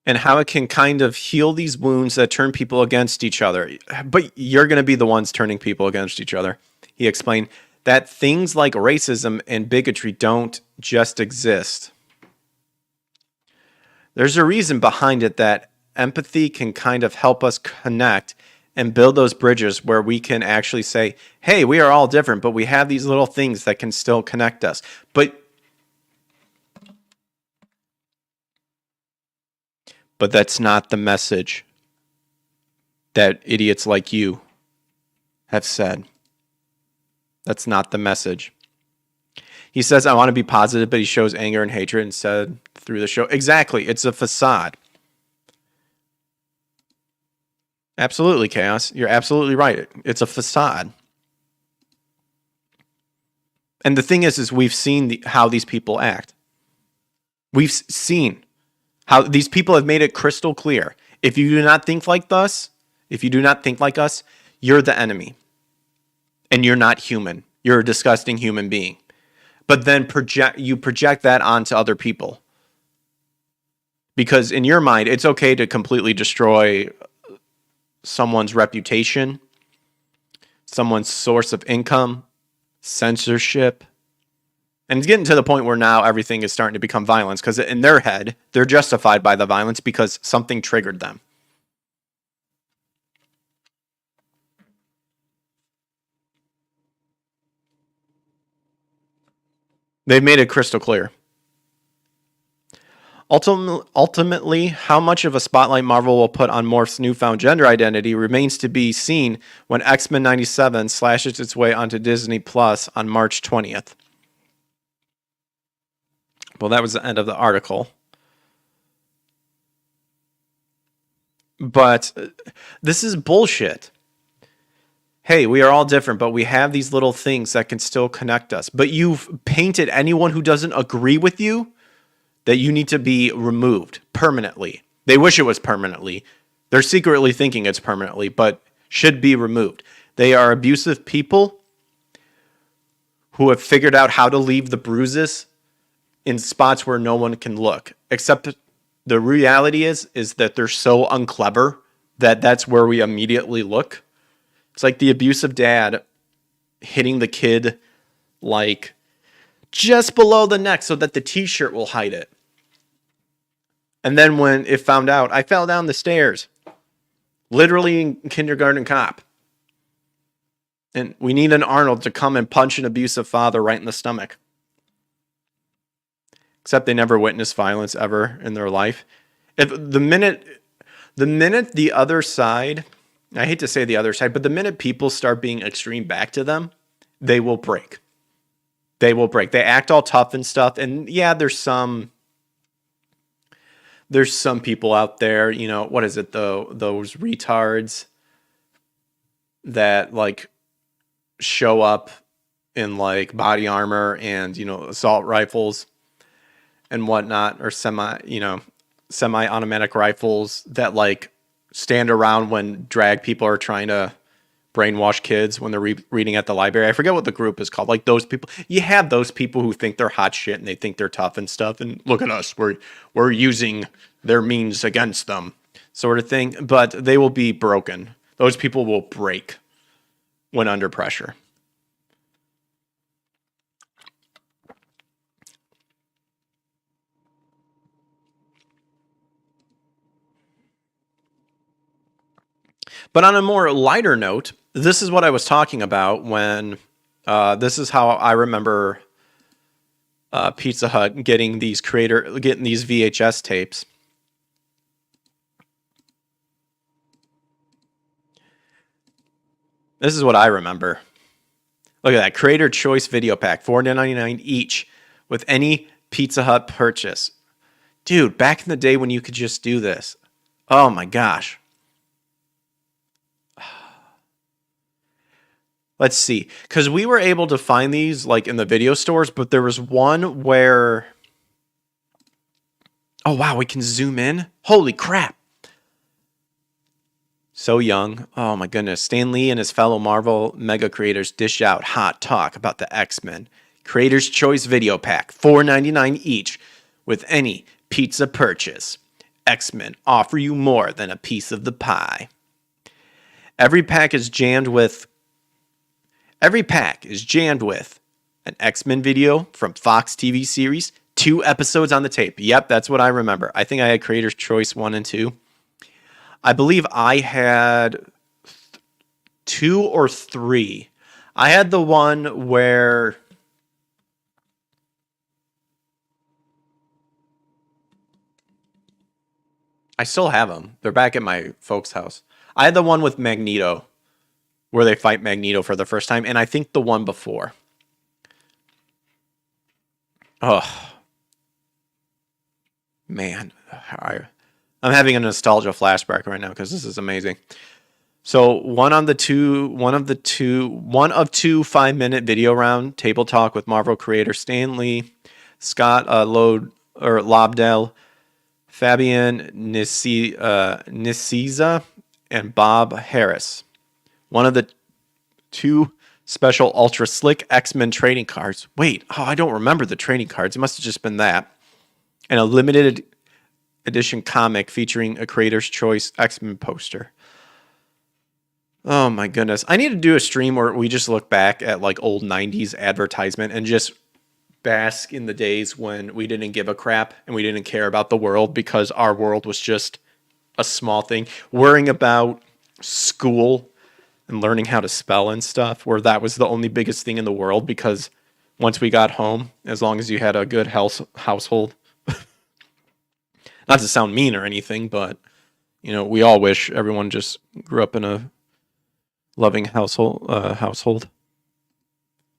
And how it can kind of heal these wounds that turn people against each other. But you're going to be the ones turning people against each other. He explained that things like racism and bigotry don't just exist. There's a reason behind it, that empathy can kind of help us connect and build those bridges where we can actually say, hey, we are all different, but we have these little things that can still connect us. But that's not the message that idiots like you have said. That's not the message. He says, I want to be positive, but he shows anger and hatred instead through the show. Exactly. It's a facade. Absolutely, Chaos. You're absolutely right. It's a facade. And the thing is we've seen how these people act. We've seen how these people have made it crystal clear. If you do not think like us, you're the enemy. And you're not human. You're a disgusting human being. But then you project that onto other people. Because in your mind, it's okay to completely destroy someone's reputation, someone's source of income, censorship. And it's getting to the point where now everything is starting to become violence, because in their head, they're justified by the violence because something triggered them. They've made it crystal clear. Ultimately, how much of a spotlight Marvel will put on Morph's newfound gender identity remains to be seen when X-Men 97 slashes its way onto Disney Plus on March 20th. Well, that was the end of the article. But this is bullshit. Hey, we are all different, but we have these little things that can still connect us. But you've painted anyone who doesn't agree with you that you need to be removed permanently. They wish it was permanently. They're secretly thinking it's permanently, but should be removed. They are abusive people who have figured out how to leave the bruises in spots where no one can look. Except the reality is that they're so unclever that that's where we immediately look. It's like the abusive dad hitting the kid like just below the neck so that the t-shirt will hide it. And then when it found out, I fell down the stairs. Literally in Kindergarten Cop. And we need an Arnold to come and punch an abusive father right in the stomach. Except they never witnessed violence ever in their life. If the minute the other side, I hate to say the other side, but the minute people start being extreme back to them, they will break. They will break. They act all tough and stuff. And yeah, there's some people out there, you know, what is it though? Those retards that like show up in like body armor and, you know, assault rifles and whatnot, or semi-automatic rifles that like stand around when drag people are trying to brainwash kids when they're reading at the library. I forget what the group is called. Like those people, you have those people who think they're hot shit and they think they're tough and stuff. And look at us, we're using their means against them, sort of thing. But they will be broken. Those people will break when under pressure. But on a more lighter note, this is what I was talking about when this is how I remember Pizza Hut getting these VHS tapes. This is what I remember. Look at that. Creator Choice Video Pack. $4.99 each with any Pizza Hut purchase. Dude, back in the day when you could just do this. Oh my gosh. Let's see. Because we were able to find these like in the video stores, but there was one where... Oh wow, we can zoom in? Holy crap. So young. Oh my goodness. Stan Lee and his fellow Marvel mega creators dish out hot talk about the X-Men. Creator's Choice Video Pack. $4.99 each with any pizza purchase. X-Men offer you more than a piece of the pie. Every pack is jammed with an X-Men video from Fox TV series, 2 episodes on the tape. Yep, that's what I remember. I think I had Creator's Choice 1 and 2. I believe I had 2 or 3. I had the one where... I still have them. They're back at my folks' house. I had the one with Magneto, where they fight Magneto for the first time, and I think the one before. Oh, man. I'm having a nostalgia flashback right now because this is amazing. So one of two 5-minute video round table talk with Marvel creator Stan Lee, Scott Lobdell, Fabian Nicieza, and Bob Harris. One of the 2 special ultra slick X-Men trading cards. Wait, I don't remember the trading cards. It must have just been that. And a limited edition comic featuring a Creator's Choice X-Men poster. Oh my goodness. I need to do a stream where we just look back at like old 90s advertisement and just bask in the days when we didn't give a crap and we didn't care about the world because our world was just a small thing. Worrying about school and learning how to spell and stuff, where that was the only biggest thing in the world because once we got home, as long as you had a good household, not to sound mean or anything, but you know, we all wish everyone just grew up in a loving household. Oh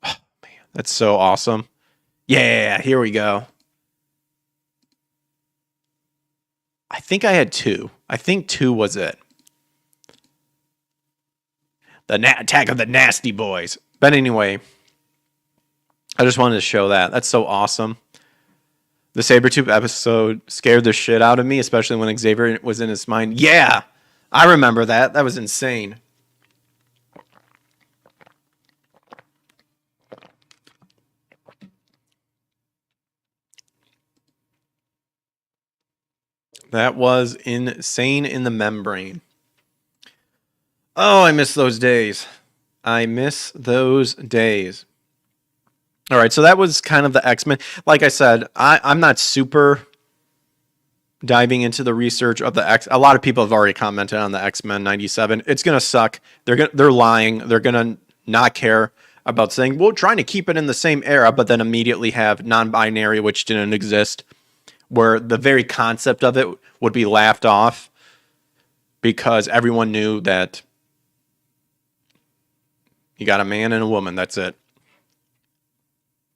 man, that's so awesome. Yeah, here we go. I think I had 2. I think 2 was it. The Attack of the Nasty Boys. But anyway, I just wanted to show that. That's so awesome. The Sabretooth episode scared the shit out of me, especially when Xavier was in his mind. Yeah, I remember that. That was insane. That was insane in the membrane. Oh, I miss those days. I miss those days. All right, so that was kind of the X-Men. Like I said, I'm not super diving into the research of the X. A lot of people have already commented on the X-Men 97. It's gonna suck. They're lying. They're gonna not care about saying, well, trying to keep it in the same era, but then immediately have non-binary, which didn't exist, where the very concept of it would be laughed off because everyone knew that you got a man and a woman. That's it.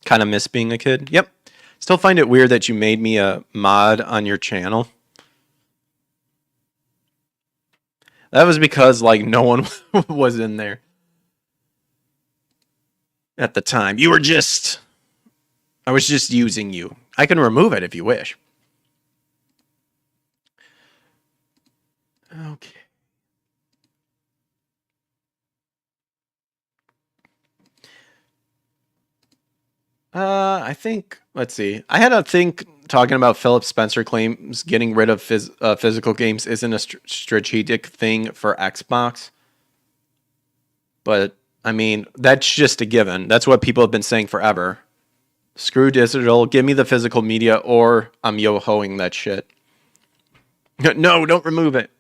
Kind of miss being a kid. Yep. Still find it weird that you made me a mod on your channel. That was because like no one was in there at the time. I was just using you. I can remove it if you wish. Okay. I think, let's see. I had a think talking about Philip Spencer claims getting rid of physical games isn't a strategic thing for Xbox. But, I mean, that's just a given. That's what people have been saying forever. Screw digital, give me the physical media, or I'm yo-hoing that shit. No, don't remove it.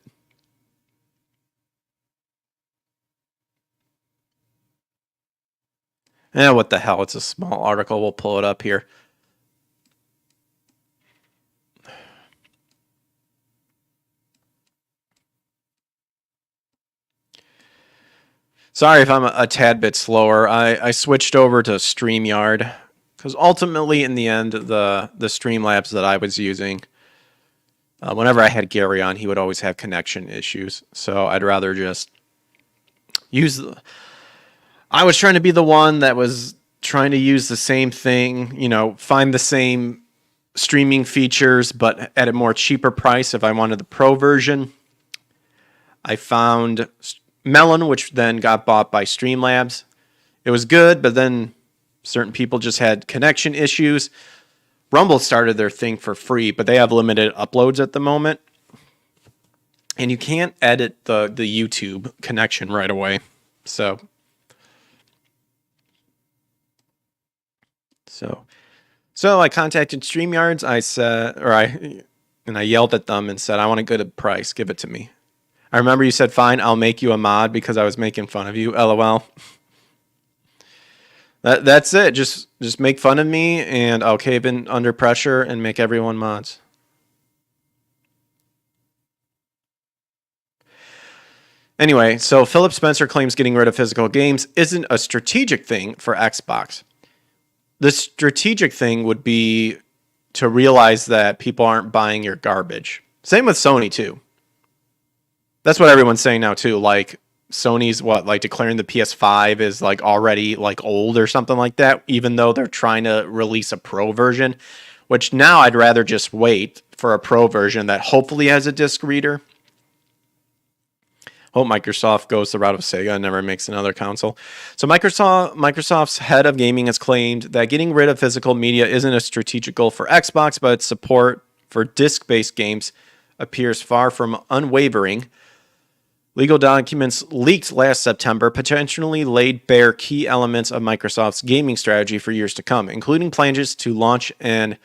What the hell? It's a small article. We'll pull it up here. Sorry if I'm a tad bit slower. I switched over to StreamYard because ultimately, in the end, the Streamlabs that I was using, whenever I had Gary on, he would always have connection issues. So I'd rather just use the. I was trying to be the one that was trying to use the same thing, find the same streaming features, but at a more cheaper price if I wanted the pro version. I found Melon, which then got bought by Streamlabs. It was good, but then certain people just had connection issues. Rumble started their thing for free, but they have limited uploads at the moment. And you can't edit the YouTube connection right away. So I contacted StreamYards. I yelled at them and said, I want a good price. Give it to me. I remember you said, fine, I'll make you a mod because I was making fun of you. LOL. That's it. Just make fun of me and I'll cave in under pressure and make everyone mods. Anyway, so Philip Spencer claims getting rid of physical games isn't a strategic thing for Xbox. The strategic thing would be to realize that people aren't buying your garbage. Same with Sony, too. That's what everyone's saying now, too. Like, Sony's declaring the PS5 is already old or something like that, even though they're trying to release a pro version, which now I'd rather just wait for a pro version that hopefully has a disc reader. Hope Microsoft goes the route of Sega and never makes another console. So Microsoft's head of gaming has claimed that getting rid of physical media isn't a strategic goal for Xbox, but its support for disc-based games appears far from unwavering. Legal documents leaked last September potentially laid bare key elements of Microsoft's gaming strategy for years to come, including plans to launch an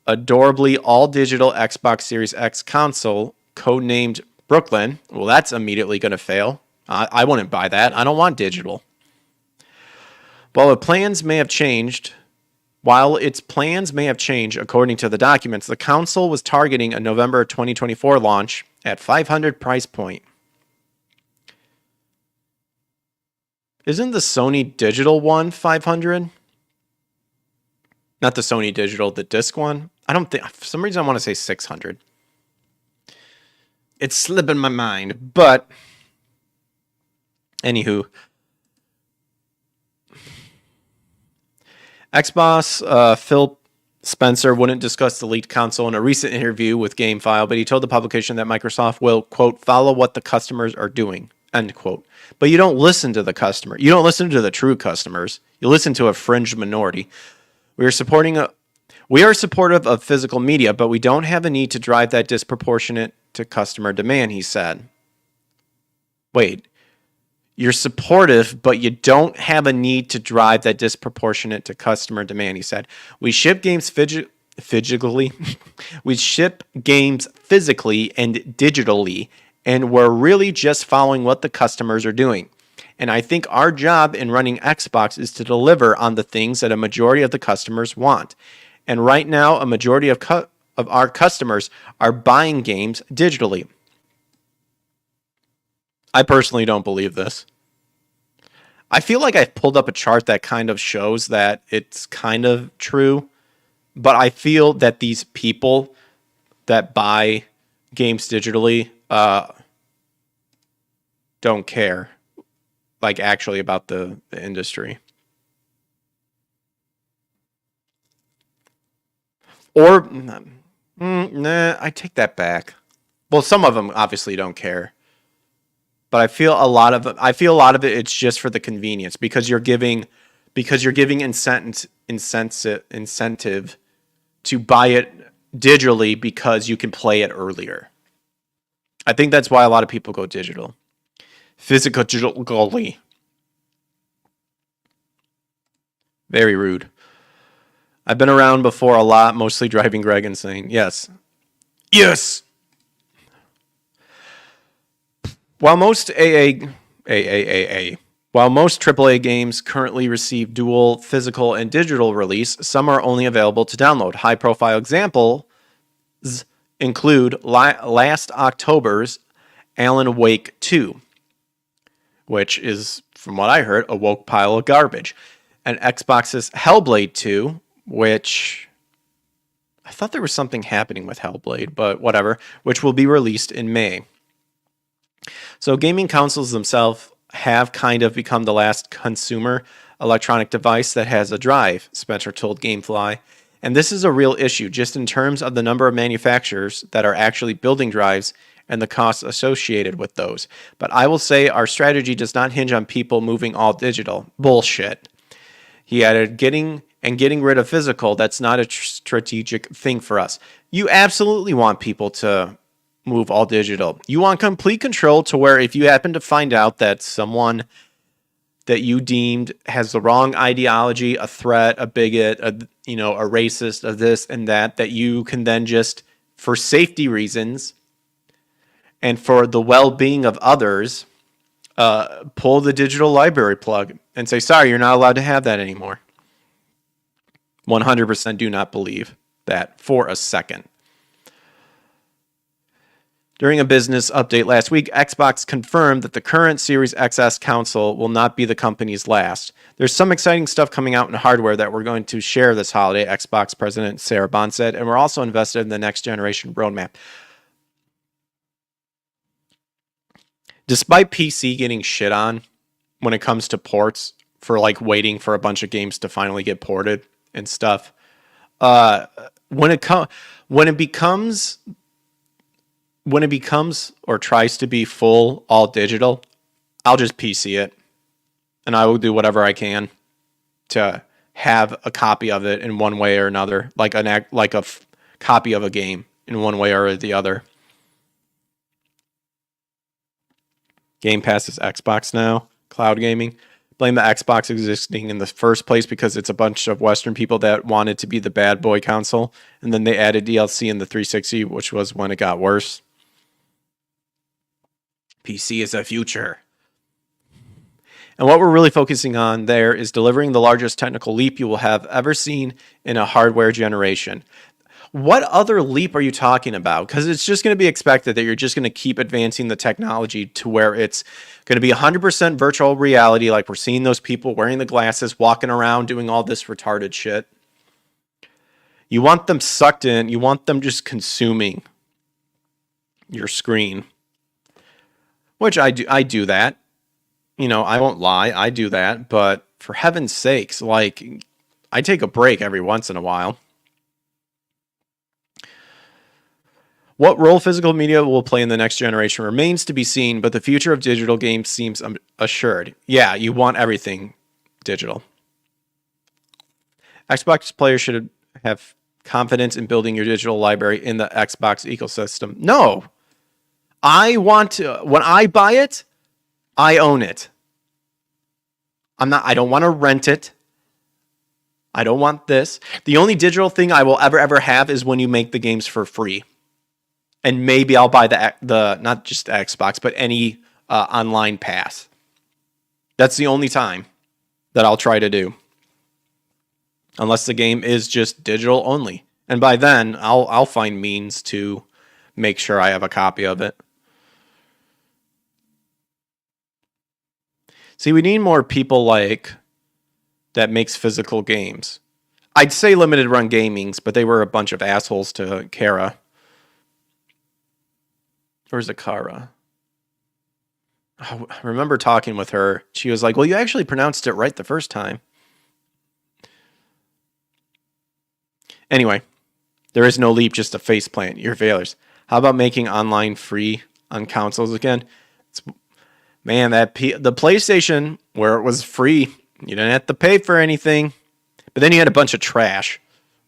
adorably all-digital Xbox Series X console codenamed Brooklyn. Well, that's immediately going to fail. I wouldn't buy that. I don't want digital. While its plans may have changed, according to the documents, the console was targeting a November 2024 launch at $500 price point. Isn't the Sony digital one $500? Not the Sony digital, the disc one. I don't think. For some reason, I want to say $600. It's slipping my mind, but anywho, Xbox Phil Spencer wouldn't discuss the leaked console in a recent interview with GameFile, but he told the publication that Microsoft will, quote, follow what the customers are doing, end quote. But you don't listen to the customer. You don't listen to the true customers. You listen to a fringe minority. We are supportive of physical media, but we don't have a need to drive that disproportionate to customer demand, he said. Wait, you're supportive, but you don't have a need to drive that disproportionate to customer demand, he said. We ship games physically. We ship games physically and digitally, and we're really just following what the customers are doing. And I think our job in running Xbox is to deliver on the things that a majority of the customers want. And right now, a majority of our customers are buying games digitally. I personally don't believe this. I feel like I've pulled up a chart that kind of shows that it's kind of true, but I feel that these people that buy games digitally don't care, actually about the industry. Or, nah, I take that back. Well, some of them obviously don't care, but I feel a lot of it. It's just for the convenience because you're giving incentive to buy it digitally because you can play it earlier. I think that's why a lot of people go digital, physically. Very rude. I've been around before a lot, mostly driving Greg insane. Yes. Yes! While most AAA games currently receive dual physical and digital release, some are only available to download. High-profile examples include last October's Alan Wake 2, which is, from what I heard, a woke pile of garbage. And Xbox's Hellblade 2, which I thought there was something happening with Hellblade, but whatever, which will be released in May. So gaming consoles themselves have kind of become the last consumer electronic device that has a drive, Spencer told Gamefly. And this is a real issue just in terms of the number of manufacturers that are actually building drives and the costs associated with those. But I will say our strategy does not hinge on people moving all digital. Bullshit. He added, getting rid of physical, that's not a strategic thing for us. You absolutely want people to move all digital. You want complete control to where if you happen to find out that someone that you deemed has the wrong ideology, a threat, a bigot, a racist, a this and that you can then just, for safety reasons and for the well-being of others, pull the digital library plug and say, sorry, you're not allowed to have that anymore. 100% do not believe that for a second. During a business update last week, Xbox confirmed that the current Series XS console will not be the company's last. There's some exciting stuff coming out in hardware that we're going to share this holiday, Xbox President Sarah Bond said, and we're also invested in the next generation roadmap. Despite PC getting shit on when it comes to ports for like waiting for a bunch of games to finally get ported and stuff, when it becomes or tries to be full all digital, I'll just PC it and I will do whatever I can to have a copy of it in one way or another, like a copy of a game in one way or the other. Game Pass is Xbox now, cloud gaming. Blame the Xbox existing in the first place because it's a bunch of Western people that wanted to be the bad boy console, and then they added DLC in the 360, which was when it got worse. PC is the future. And what we're really focusing on there is delivering the largest technical leap you will have ever seen in a hardware generation. What other leap are you talking about? Because it's just going to be expected that you're just going to keep advancing the technology to where it's going to be 100% virtual reality, like we're seeing those people wearing the glasses, walking around, doing all this retarded shit. You want them sucked in. You want them just consuming your screen. Which I do that. I won't lie, I do that, but for heaven's sakes, like, I take a break every once in a while. What role physical media will play in the next generation remains to be seen, but the future of digital games seems assured. Yeah, you want everything digital. Xbox players should have confidence in building your digital library in the Xbox ecosystem. No! I want to, when I buy it, I own it. I don't want to rent it. I don't want this. The only digital thing I will ever have is when you make the games for free. And maybe I'll buy the not just Xbox, but any online pass. That's the only time that I'll try to do. Unless the game is just digital only. And by then, I'll find means to make sure I have a copy of it. See, we need more people like that makes physical games. I'd say Limited Run Gamings, but they were a bunch of assholes to Kara. Or is it Kara? Oh, I remember talking with her. She was like, well, you actually pronounced it right the first time. Anyway, there is no leap, just a faceplant. You're failures. How about making online free on consoles again? Man, the PlayStation, where it was free, you didn't have to pay for anything. But then you had a bunch of trash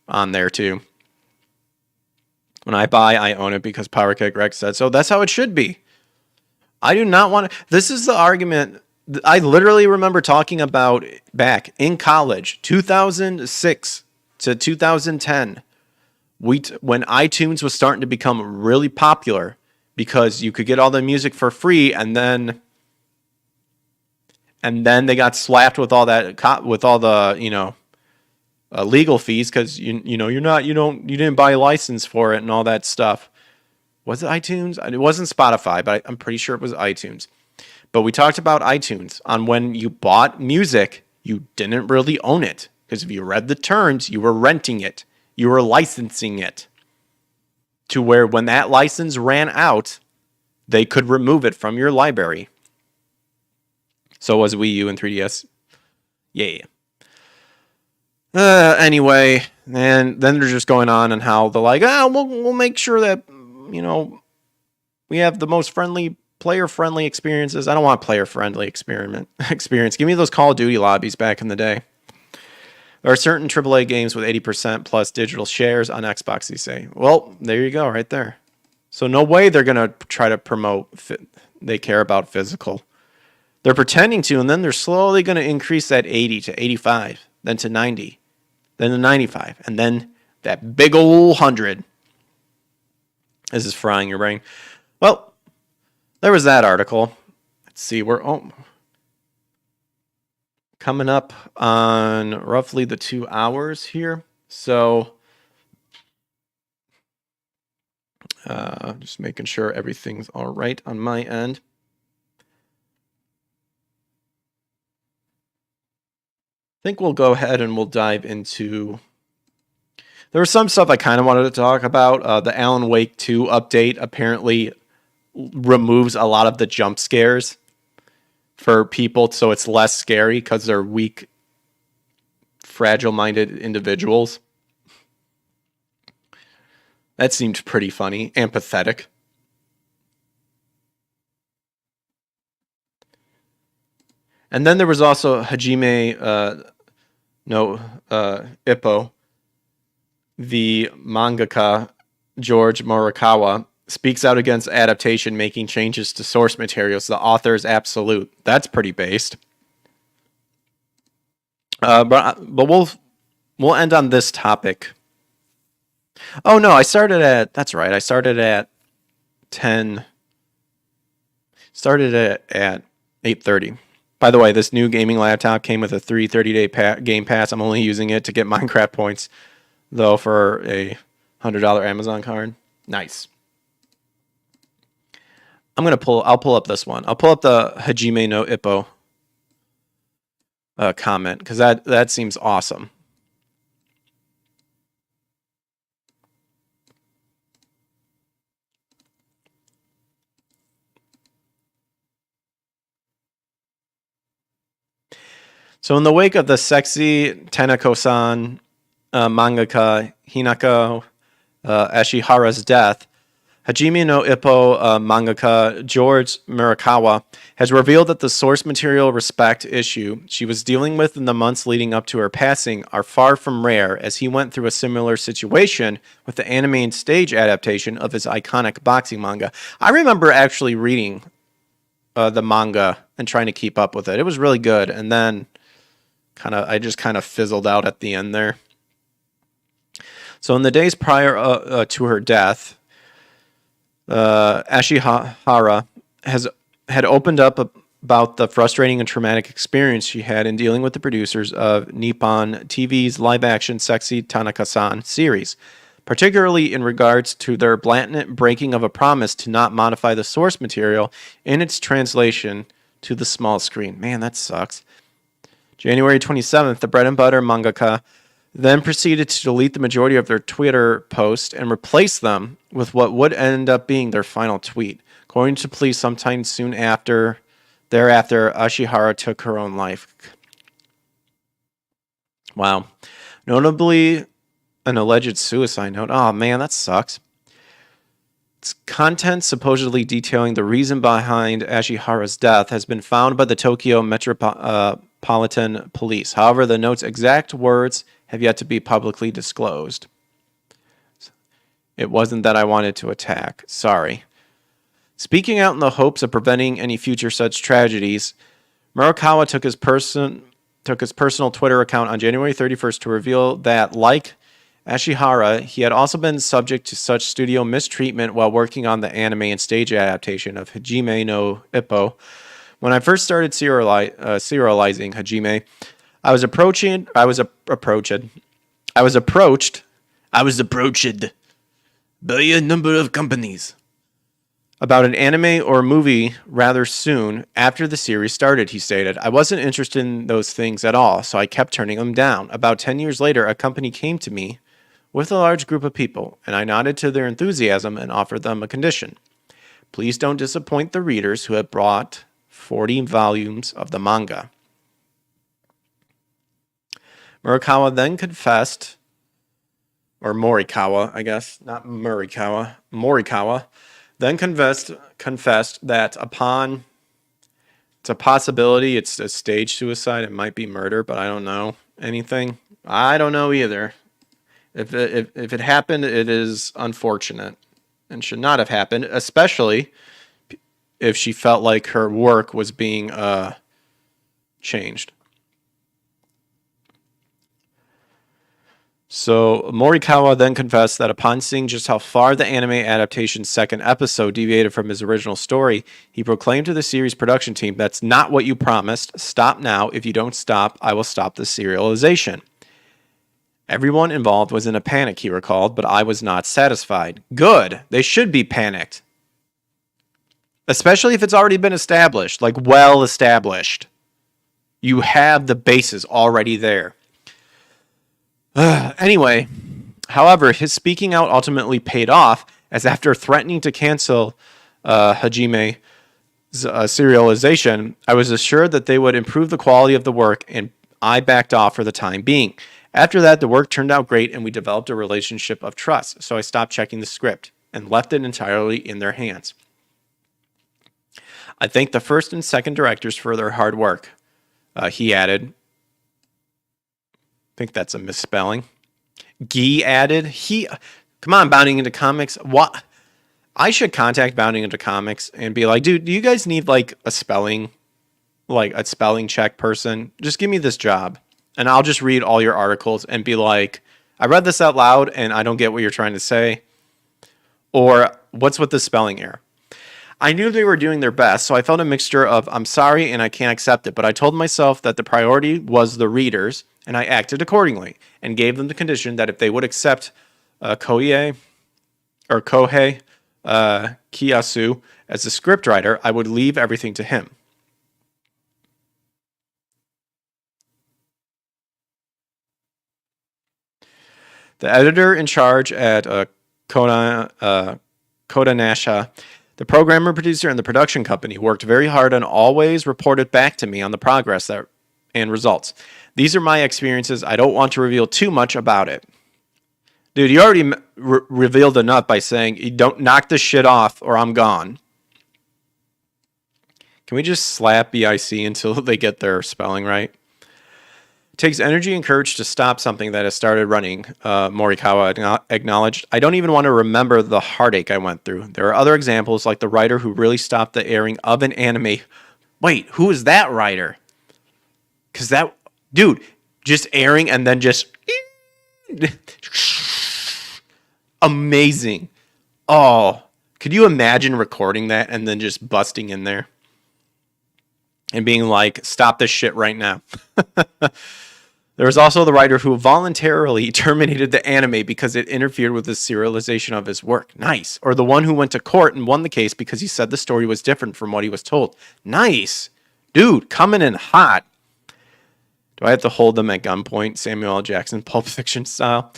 on there too. When I buy, I own it because Power Kick Rex said so. That's how it should be. I do not want to. This is the argument I literally remember talking about back in college, 2006 to 2010. When iTunes was starting to become really popular because you could get all the music for free, and then they got slapped with all that, with all the legal fees because you didn't buy a license for it and all that stuff. Was it iTunes? It wasn't Spotify, but I'm pretty sure it was iTunes. But we talked about iTunes on when you bought music, you didn't really own it. Because if you read the terms, you were renting it. You were licensing it. To where when that license ran out, they could remove it from your library. So was Wii U and 3DS. Yeah. Anyway, and then they're just going on and how they're like, we'll make sure that, we have the most player-friendly experiences. I don't want player-friendly experience. Give me those Call of Duty lobbies back in the day. There are certain AAA games with 80% plus digital shares on Xbox, you say. Well, there you go, right there. So no way they're going to try to promote they care about physical. They're pretending to, and then they're slowly going to increase that 80 to 85, then to 90, then to 95, and then that big ol' 100. This is frying your brain. Well, there was that article. Let's see, we're coming up on roughly the 2 hours here. So just making sure everything's all right on my end. I think we'll go ahead and we'll dive into... There was some stuff I kind of wanted to talk about. The Alan Wake 2 update apparently removes a lot of the jump scares for people, so it's less scary because they're weak, fragile-minded individuals. That seemed pretty funny and pathetic. And then there was also Hajime Ippo, the mangaka George Morikawa, speaks out against adaptation, making changes to source materials. The author is absolute. That's pretty based. But we'll end on this topic. Oh no, I started at 10. Started at 8:30. By the way, this new gaming laptop came with a 30-day game pass. I'm only using it to get Minecraft points, though, for a $100 Amazon card. Nice. I'll pull up this one. I'll pull up the Hajime no Ippo comment, because that seems awesome. So in the wake of the sexy Tenako-san mangaka Hinako Ashihara's death, Hajime no Ippo mangaka George Murakawa has revealed that the source material respect issue she was dealing with in the months leading up to her passing are far from rare, as he went through a similar situation with the anime and stage adaptation of his iconic boxing manga. I remember actually reading the manga and trying to keep up with it. It was really good, and then I just kind of fizzled out at the end there. So in the days prior to her death, Ashihara had opened up about the frustrating and traumatic experience she had in dealing with the producers of Nippon TV's live-action Sexy Tanaka-san series, particularly in regards to their blatant breaking of a promise to not modify the source material in its translation to the small screen. Man, that sucks. January 27th, the bread and butter mangaka then proceeded to delete the majority of their Twitter posts and replace them with what would end up being their final tweet. According to police, sometime soon thereafter, Ashihara took her own life. Wow. Notably, an alleged suicide note. Oh man, that sucks. Its content supposedly detailing the reason behind Ashihara's death has been found by the Tokyo Metropolitan Police. However, the note's exact words have yet to be publicly disclosed. It wasn't that I wanted to attack. Sorry. Speaking out in the hopes of preventing any future such tragedies, Murakawa took his personal Twitter account on January 31st to reveal that, like Ashihara, he had also been subject to such studio mistreatment while working on the anime and stage adaptation of Hajime no Ippo. When I first started serializing Hajime, I was approached by a number of companies. about an anime or movie rather soon after the series started, he stated. I wasn't interested in those things at all, so I kept turning them down. About 10 years later, a company came to me with a large group of people, and I nodded to their enthusiasm and offered them a condition. Please don't disappoint the readers who have bought 40 volumes of the manga. Morikawa then confessed, or Morikawa, I guess, not Murikawa, Morikawa, then confessed that upon it's a possibility it's a stage suicide, it might be murder, but I don't know anything. I don't know either. If it happened, it is unfortunate and should not have happened, especially if she felt like her work was being changed. So Morikawa then confessed that upon seeing just how far the anime adaptation's second episode deviated from his original story, he proclaimed to the series production team, "That's not what you promised. Stop now. If you don't stop, I will stop the serialization." Everyone involved was in a panic, he recalled, but I was not satisfied. Good. They should be panicked. Especially if it's already been established, like well established. You have the bases already there. Anyway, however, his speaking out ultimately paid off, as after threatening to cancel Hajime's serialization, I was assured that they would improve the quality of the work, and I backed off for the time being. After that, the work turned out great, and we developed a relationship of trust, so I stopped checking the script and left it entirely in their hands. I thank the first and second directors for their hard work, he added. I think that's a misspelling. Gee added. Come on, Bounding Into Comics. What? I should contact Bounding Into Comics and be like, dude, do you guys need like a spelling check person? Just give me this job and I'll just read all your articles and be like, I read this out loud and I don't get what you're trying to say. Or what's with the spelling error? I knew they were doing their best, so I felt a mixture of I'm sorry and I can't accept it, but I told myself that the priority was the readers, and I acted accordingly and gave them the condition that if they would accept Kohei Kiyasu as the scriptwriter, I would leave everything to him. The editor in charge at Kodansha, the programmer, producer, and the production company worked very hard and always reported back to me on the progress and results. These are my experiences. I don't want to reveal too much about it. Dude, you already revealed enough by saying, you don't knock this shit off or I'm gone. Can we just slap BIC until they get their spelling right? It takes energy and courage to stop something that has started running, Morikawa acknowledged. I don't even want to remember the heartache I went through. There are other examples, like the writer who really stopped the airing of an anime. Wait, who is that writer? Because that, dude, just airing and then just amazing. Oh, could you imagine recording that and then just busting in there and being like, stop this shit right now? There was also the writer who voluntarily terminated the anime because it interfered with the serialization of his work. Nice. Or the one who went to court and won the case because he said the story was different from what he was told. Nice. Dude, coming in hot. Do I have to hold them at gunpoint, Samuel L. Jackson, Pulp Fiction style?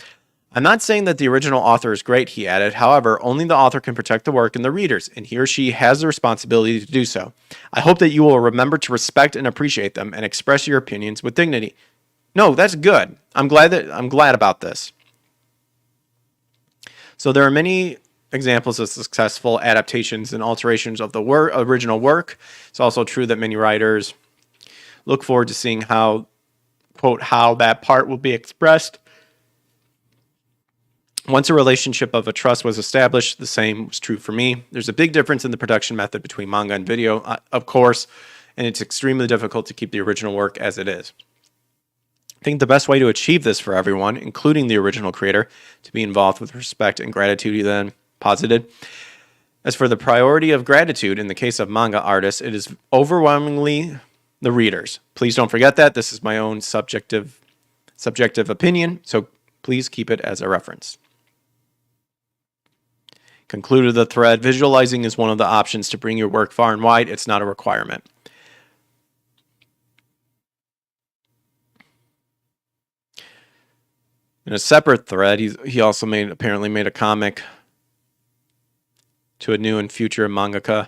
I'm not saying that the original author is great, he added. However, only the author can protect the work and the readers, and he or she has the responsibility to do so. I hope that you will remember to respect and appreciate them and express your opinions with dignity. No, that's good. I'm glad about this. So there are many examples of successful adaptations and alterations of the original work. It's also true that many writers look forward to seeing how, quote, how that part will be expressed. Once a relationship of a trust was established, the same was true for me. There's a big difference in the production method between manga and video, of course, and it's extremely difficult to keep the original work as it is. I think the best way to achieve this for everyone, including the original creator, to be involved with respect and gratitude, he then posited. As for the priority of gratitude in the case of manga artists, it is overwhelmingly the readers. Please don't forget that. This is my own subjective opinion, so please keep it as a reference. Concluded the thread, visualizing is one of the options to bring your work far and wide. It's not a requirement. In a separate thread, he also apparently made a comic to a new and future mangaka.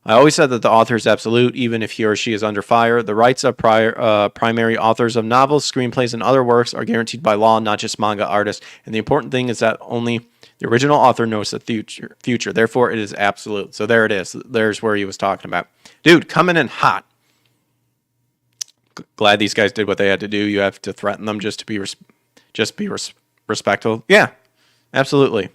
I always said that the author is absolute, even if he or she is under fire. The rights of primary authors of novels, screenplays, and other works are guaranteed by law, not just manga artists. And the important thing is that only the original author knows the future. Therefore, it is absolute. So there it is. There's where he was talking about. Dude, coming in hot. Glad these guys did what they had to do. You have to threaten them just to be respectful. Yeah, absolutely.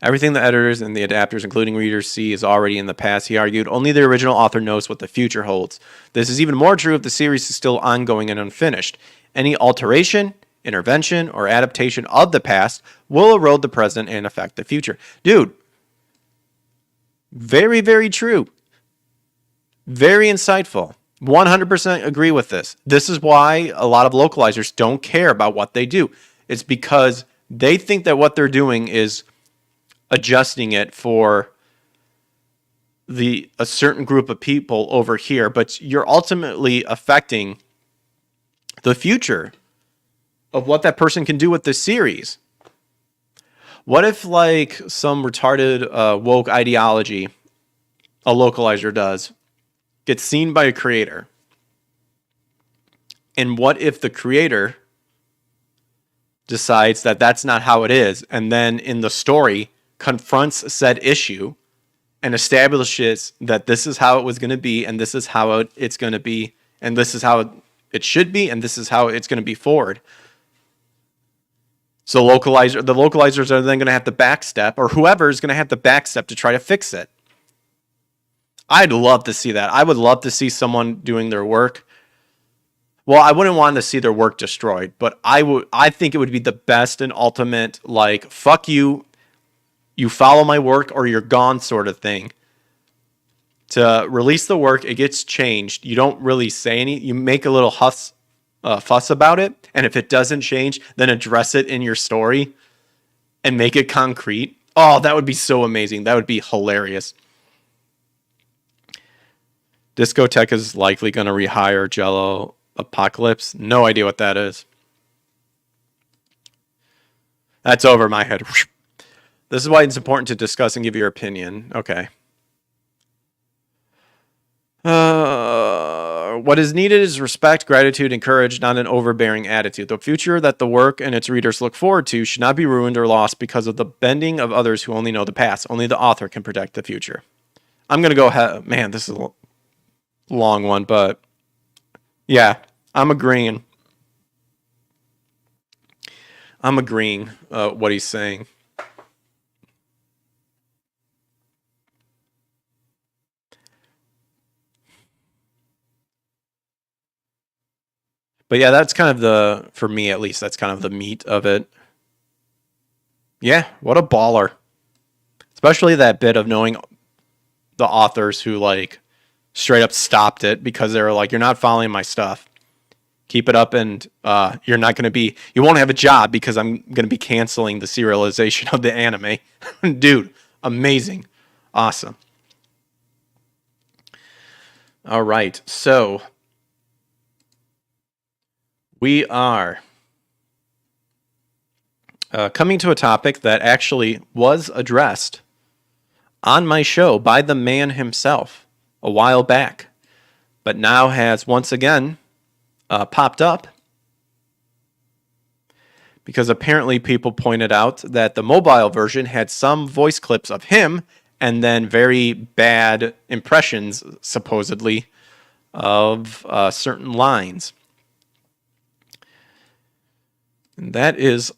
Everything the editors and the adapters, including readers, see is already in the past, he argued. Only the original author knows what the future holds. This is even more true if the series is still ongoing and unfinished. Any alteration, intervention, or adaptation of the past will erode the present and affect the future. Dude, very, very true. Very insightful. 100% agree with this. This is why a lot of localizers don't care about what they do. It's because they think that what they're doing is adjusting it for a certain group of people over here, but you're ultimately affecting the future of what that person can do with this series. What if, like, some retarded woke ideology a localizer does gets seen by a creator? And what if the creator decides that that's not how it is, and then in the story confronts said issue and establishes that this is how it was going to be, and this is how it's going to be, and this is how it should be, and this is how it's going to be forward. So the localizers are then going to have to backstep, or whoever is going to have to backstep to try to fix it. I'd love to see that. I would love to see someone doing their work. Well, I wouldn't want to see their work destroyed, but I think it would be the best and ultimate, like, fuck you, you follow my work or you're gone sort of thing. To release the work, it gets changed. You don't really say you make a little fuss about it, and if it doesn't change, then address it in your story and make it concrete. Oh, that would be so amazing. That would be hilarious. Discotheque is likely going to rehire Jello Apocalypse. No idea what that is. That's over my head. This is why it's important to discuss and give your opinion. Okay. What is needed is respect, gratitude, and courage, not an overbearing attitude. The future that the work and its readers look forward to should not be ruined or lost because of the bending of others who only know the past. Only the author can protect the future. I'm going to go ahead. Man, this is a long one, but yeah, I'm agreeing. What he's saying. But yeah, that's kind of for me at least, that's kind of the meat of it. Yeah, what a baller. Especially that bit of knowing the authors who, like, straight up stopped it because they were like, you're not following my stuff. Keep it up, and you won't have a job because I'm going to be canceling the serialization of the anime. Dude, amazing. Awesome. All right, so we are coming to a topic that actually was addressed on my show by the man himself a while back, but now has once again popped up because apparently people pointed out that the mobile version had some voice clips of him and then very bad impressions, supposedly, of certain lines. And that is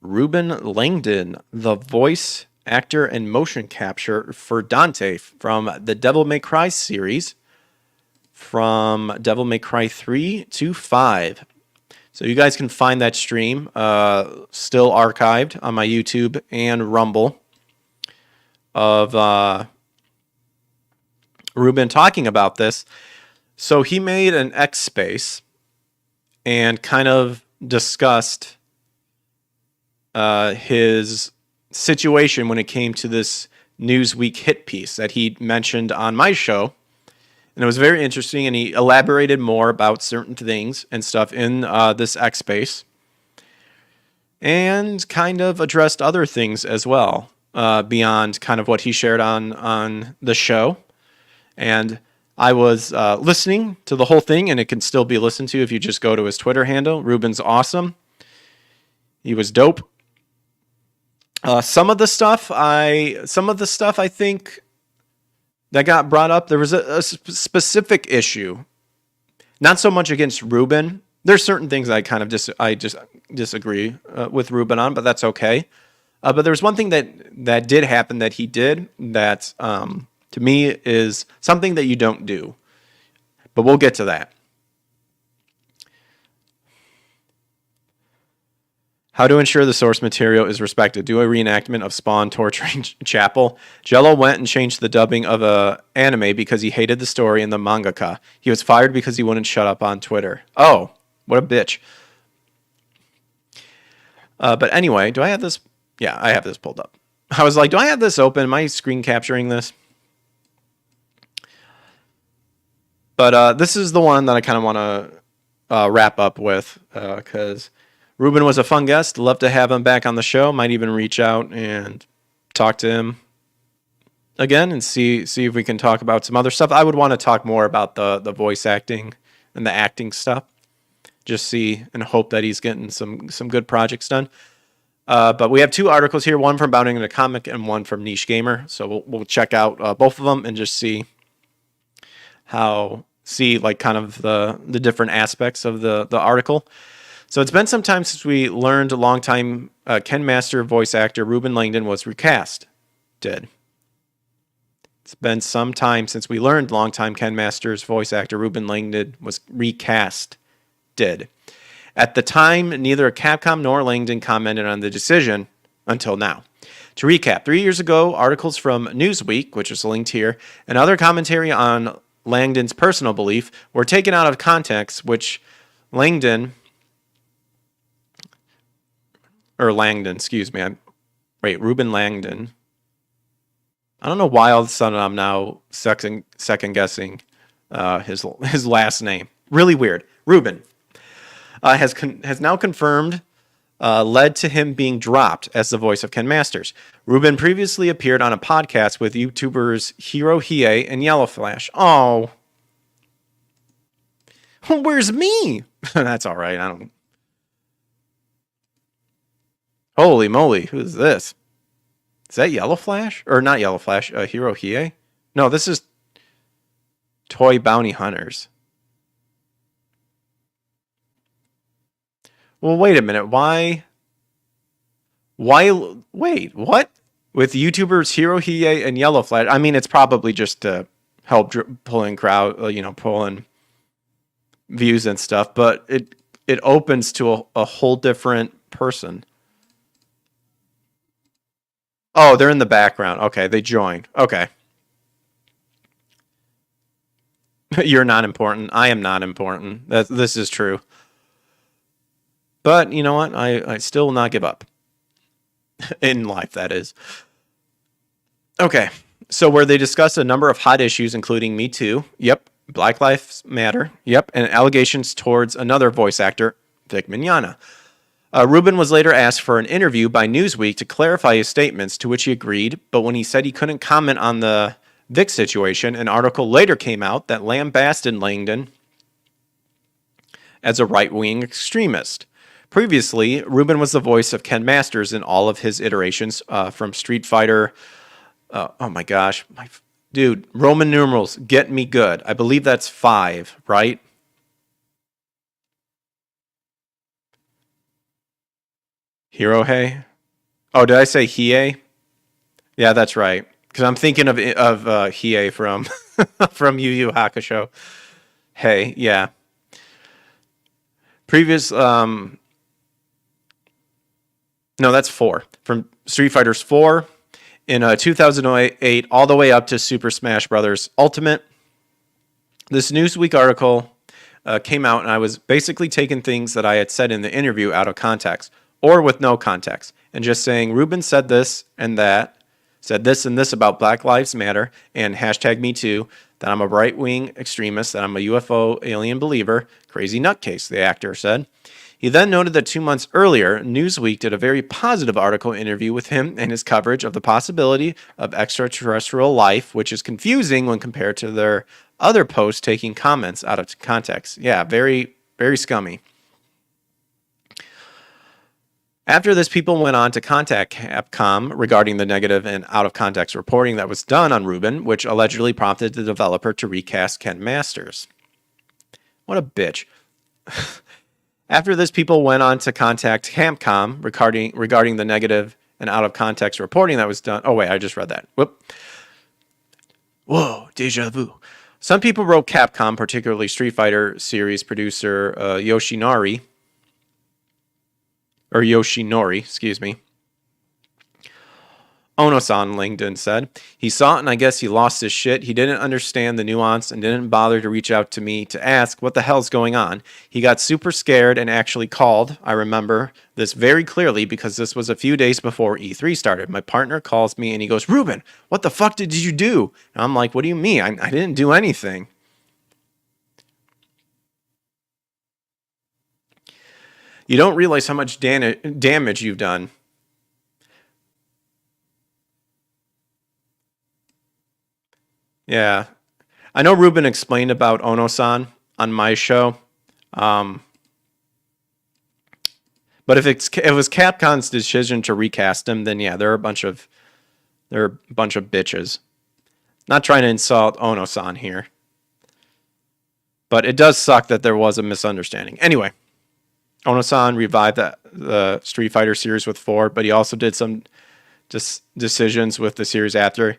Reuben Langdon, the voice actor and motion capture for Dante from the Devil May Cry series, from Devil May Cry 3 to 5. So you guys can find that stream still archived on my YouTube and Rumble of Reuben talking about this. So he made an X space and kind of discussed his situation when it came to this Newsweek hit piece that he mentioned on my show. And it was very interesting, and he elaborated more about certain things and stuff in this X space, and kind of addressed other things as well, beyond kind of what he shared on the show. And I was listening to the whole thing, and it can still be listened to if you just go to his Twitter handle. Reuben's awesome. He was dope. Some of the stuff I think that got brought up, there was a specific issue, not so much against Reuben. There's certain things I kind of disagree with Reuben on, but that's okay. But there's one thing that did happen that he did that to me is something that you don't do. But we'll get to that. How to ensure the source material is respected. Do a reenactment of Spawn torturing Chapel. Jello went and changed the dubbing of a anime because he hated the story and the mangaka. He was fired because he wouldn't shut up on Twitter. Oh, what a bitch. But anyway, do I have this? Yeah, I have this pulled up. I was like, do I have this open? Am I screen capturing this? But this is the one that I kind of want to wrap up with because Reuben was a fun guest. Love to have him back on the show. Might even reach out and talk to him again and see if we can talk about some other stuff. I would want to talk more about the voice acting and the acting stuff. Just see and hope that he's getting some good projects done. But we have two articles here, one from Bounding in a Comic and one from Niche Gamer. So we'll check out both of them and just see like kind of the different aspects of the article. So it's been some time since we learned a longtime Ken Master voice actor Reuben Langdon was recast. It's been some time since we learned longtime Ken Master's voice actor Reuben Langdon was recast. At the time, neither Capcom nor Langdon commented on the decision until now. To recap, 3 years ago, articles from Newsweek, which is linked here, and other commentary on Langdon's personal belief were taken out of context, which Langdon, excuse me. Reuben Langdon. I don't know why all of a sudden I'm now second guessing his last name. Really weird. Reuben has now confirmed led to him being dropped as the voice of Ken Masters. Reuben previously appeared on a podcast with YouTubers Hiro Hiei and Yellow Flash. Oh, where's me? That's all right. I don't. Holy moly, who is this? Is that Yellow Flash? Or not Yellow Flash, Hiro Hiei? No, this is Toy Bounty Hunters. Well, wait a minute. Why? Wait, what? With YouTubers Hiro Hiei and Yellow Flash? I mean, it's probably just to help pulling pulling views and stuff, but it opens to a whole different person. Oh, they're in the background. Okay, they joined. Okay. You're not important. I am not important. This is true. But you know what? I still will not give up. In life, that is. Okay. So where they discuss a number of hot issues, including Me Too. Yep. Black Lives Matter. Yep. And allegations towards another voice actor, Vic Mignogna. Reuben was later asked for an interview by Newsweek to clarify his statements, to which he agreed. But when he said he couldn't comment on the Vic situation, an article later came out that lambasted Langdon as a right-wing extremist. Previously, Reuben was the voice of Ken Masters in all of his iterations from Street Fighter. Oh my gosh. Dude, Roman numerals, get me good. I believe that's 5, right? Hirohei? Oh, did I say Hiei? Yeah, that's right. Because I'm thinking of Hiei from from Yu Yu Hakusho. Hey, yeah. Previous no, that's 4. From Street Fighters 4 in 2008 all the way up to Super Smash Bros. Ultimate. This Newsweek article came out, and I was basically taking things that I had said in the interview out of context. or with no context, and just saying Reuben said this and that, said this and this about Black Lives Matter, and hashtag me too, that I'm a right-wing extremist, that I'm a UFO alien believer, crazy nutcase, the actor said. He then noted that 2 months earlier, Newsweek did a very positive article interview with him and his coverage of the possibility of extraterrestrial life, which is confusing when compared to their other posts taking comments out of context. Yeah, very, very scummy. After this, people went on to contact Capcom regarding the negative and out-of-context reporting that was done on Reuben, which allegedly prompted the developer to recast Ken Masters. What a bitch. After this, people went on to contact Capcom regarding the negative and out-of-context reporting that was done. Oh, wait, I just read that. Whoop. Whoa, deja vu. Some people wrote Capcom, particularly Street Fighter series producer Yoshinori, excuse me. Ono-san, Langdon said. He saw it and I guess he lost his shit. He didn't understand the nuance and didn't bother to reach out to me to ask what the hell's going on. He got super scared and actually called. I remember this very clearly because this was a few days before E3 started. My partner calls me and he goes, Reuben, what the fuck did you do? And I'm like, what do you mean? I didn't do anything. You don't realize how much damage you've done. Yeah. I know Reuben explained about Ono-san on my show. But if it was Capcom's decision to recast him, then yeah, they're a bunch of bitches. Not trying to insult Ono-san here. But it does suck that there was a misunderstanding. Anyway, Ono-san revived the Street Fighter series with 4, but he also did some decisions with the series after.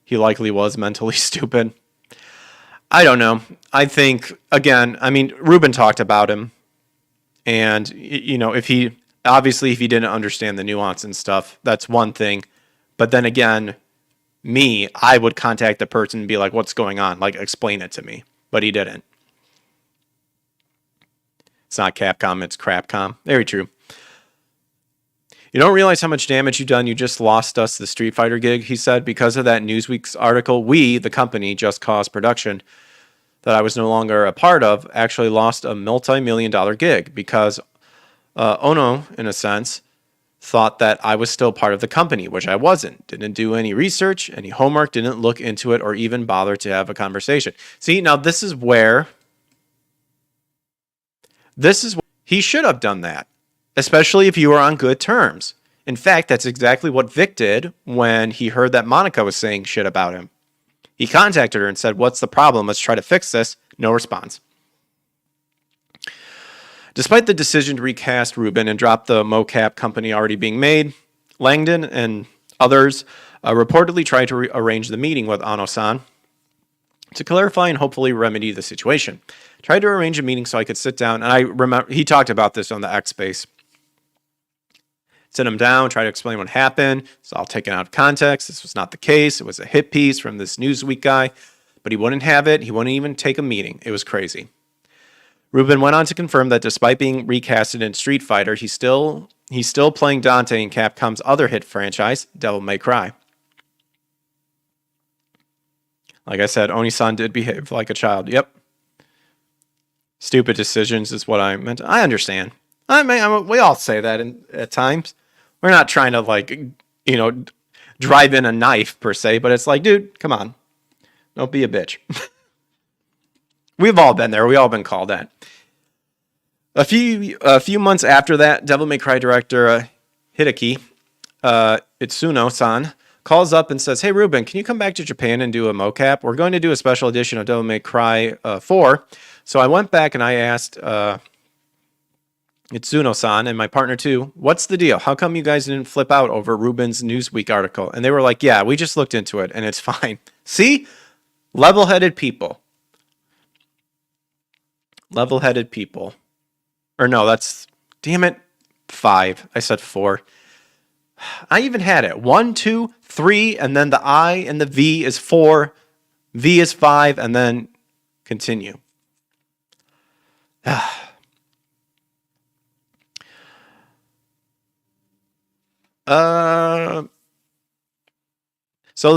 He likely was mentally stupid. I don't know. I think, again, I mean, Reuben talked about him. And, you know, if he didn't understand the nuance and stuff, that's one thing. But then again, I would contact the person and be like, what's going on? Like, explain it to me. But he didn't. It's not Capcom, it's Crapcom. Very true. You don't realize how much damage you've done. You just lost us the Street Fighter gig, he said. Because of that Newsweek's article, we, the company, Just Cause Production, that I was no longer a part of, actually lost a multi-million-dollar gig because Ono, in a sense, thought that I was still part of the company, which I wasn't. Didn't do any research, any homework, didn't look into it, or even bother to have a conversation. See, now this is where he should have done that. Especially if you were on good terms. In fact, that's exactly what Vic did when he heard that Monica was saying shit about him. He contacted her and said, what's the problem? Let's try to fix this. No response. Despite the decision to recast Reuben and drop the mocap company already being made, Langdon and others reportedly tried to arrange the meeting with Ono-san to clarify and hopefully remedy the situation. Tried to arrange a meeting so I could sit down, and I remember he talked about this on the X Space. Sit him down, try to explain what happened. It's all taken out of context. This was not the case. It was a hit piece from this Newsweek guy, but he wouldn't have it. He wouldn't even take a meeting. It was crazy. Reuben went on to confirm that despite being recasted in Street Fighter, he's still playing Dante in Capcom's other hit franchise, Devil May Cry. Like I said, Oni-san did behave like a child. Yep. Stupid decisions is what I meant. I understand. We all say that at times. We're not trying to, drive in a knife per se, but it's like, dude, come on. Don't be a bitch. We've all been there. We've all been called that. A few months after that, Devil May Cry director Hideki Itsuno-san calls up and says, hey, Reuben, can you come back to Japan and do a mocap? We're going to do a special edition of Devil May Cry 4. So I went back and I asked Itsuno-san and my partner too, what's the deal? How come you guys didn't flip out over Reuben's Newsweek article? And they were like, yeah, we just looked into it and it's fine. See? Level-headed people. Level-headed people. Or no, damn it, 5. I said 4. I even had it. 1, 2, 3, and then the I and the V is 4. V is 5, and then continue. So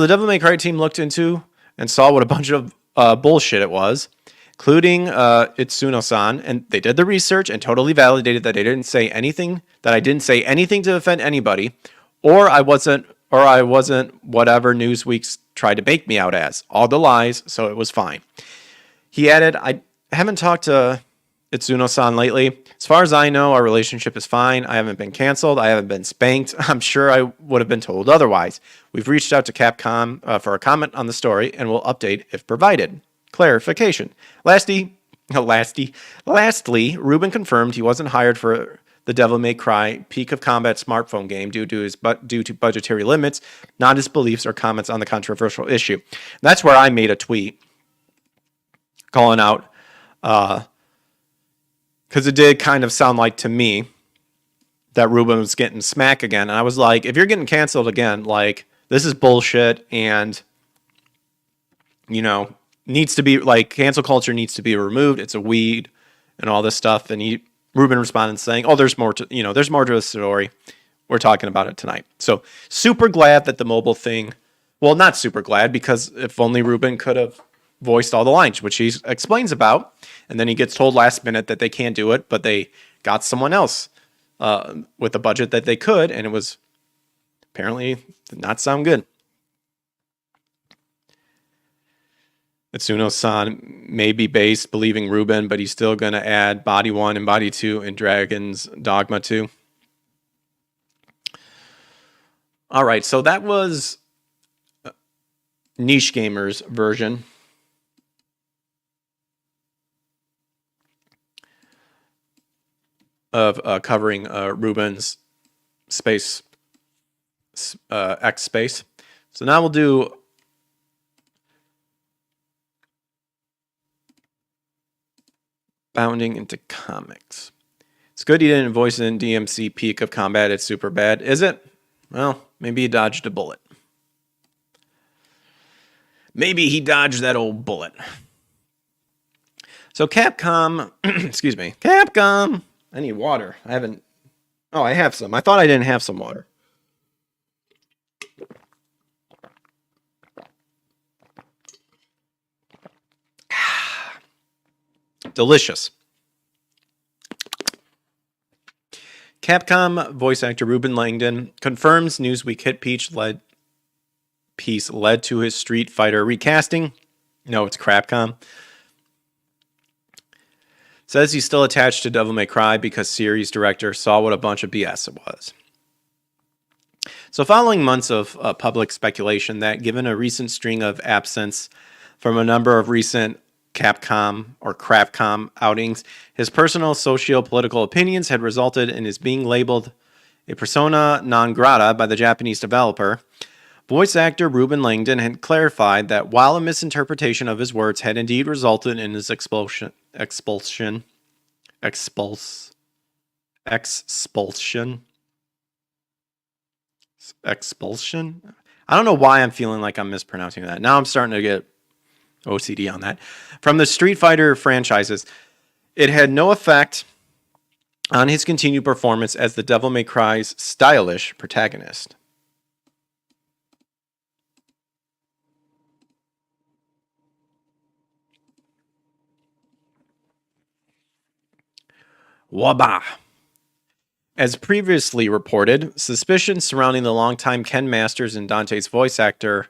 the Devil May Cry team looked into and saw what a bunch of bullshit it was, including Itsuno-san, and they did the research and totally validated that I didn't say anything to offend anybody, or I wasn't whatever Newsweek's tried to make me out as. All the lies, so it was fine. He added, I haven't talked to Itsuno-san lately. As far as I know, our relationship is fine. I haven't been canceled. I haven't been spanked. I'm sure I would have been told otherwise. We've reached out to Capcom for a comment on the story and will update if provided. Clarification. Lastly, Reuben confirmed he wasn't hired for the Devil May Cry Peak of Combat smartphone game due to budgetary limits, not his beliefs or comments on the controversial issue. And that's where I made a tweet calling out, because it did kind of sound like to me that Reuben was getting smack again. And I was like, if you're getting canceled again, like, this is bullshit and, you know, needs to be, like, cancel culture needs to be removed. It's a weed and all this stuff. And Reuben responded saying, oh, there's more to the story. We're talking about it tonight. So super glad that the mobile thing, well, not super glad, because if only Reuben could have voiced all the lines, which he explains about, and then he gets told last minute that they can't do it, but they got someone else with a budget that they could, and it was apparently did not sound good. Itsuno-san may be based believing Reuben, but he's still going to add Body 1 and Body 2 in Dragon's Dogma 2. All right, so that was Niche Gamer's version of covering Reuben's space, X space. So now we'll do bounding into comics. It's good he didn't voice it in DMC Peak of Combat. It's super bad. Is it? Well, maybe he dodged a bullet. Maybe he dodged that old bullet. So Capcom, excuse me, Capcom. I need water. I haven't. Oh, I have some. I thought I didn't have some water. Delicious. Capcom voice actor Reuben Langdon confirms Newsweek hit piece led to his Street Fighter recasting. No, it's Crapcom. Says he's still attached to Devil May Cry because series director saw what a bunch of BS it was. So following months of public speculation that given a recent string of absence from a number of recent Capcom or Crapcom outings, his personal socio-political opinions had resulted in his being labeled a persona non grata by the Japanese developer. Voice actor Reuben Langdon had clarified that while a misinterpretation of his words had indeed resulted in his expulsion. I don't know why I'm feeling like I'm mispronouncing that. Now I'm starting to get OCD on that. From the Street Fighter franchises, it had no effect on his continued performance as the Devil May Cry's stylish protagonist. Waba. As previously reported, suspicions surrounding the longtime Ken Masters and Dante's voice actor,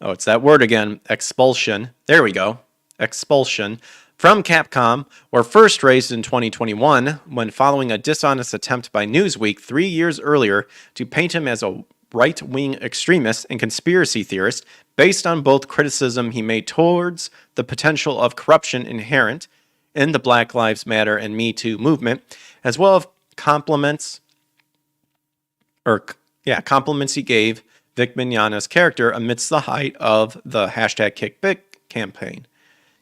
oh, it's that word again, expulsion. There we go. Expulsion from Capcom were first raised in 2021 when following a dishonest attempt by Newsweek 3 years earlier to paint him as a right-wing extremist and conspiracy theorist based on both criticism he made towards the potential of corruption inherent in the Black Lives Matter and Me Too movement, as well as compliments he gave Vic Mignogna's character amidst the height of the hashtag #KickVic campaign.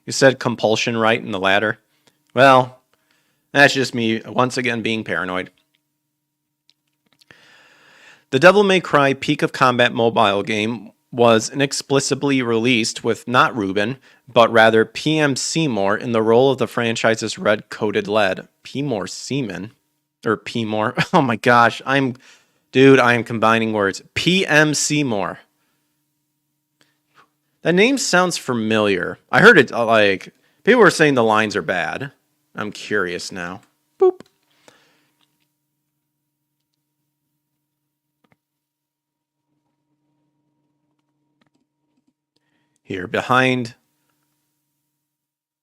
You said compulsion right in the latter. Well, that's just me once again being paranoid. The Devil May Cry Peak of Combat mobile game was inexplicably released with not Reuben, but rather PM Seymour in the role of the franchise's red-coated lead. P-More Seaman? Or P-More? Oh my gosh, I'm Dude, I am combining words. PM Seymour. That name sounds familiar. I heard it like people were saying the lines are bad. I'm curious now. Boop. Here, behind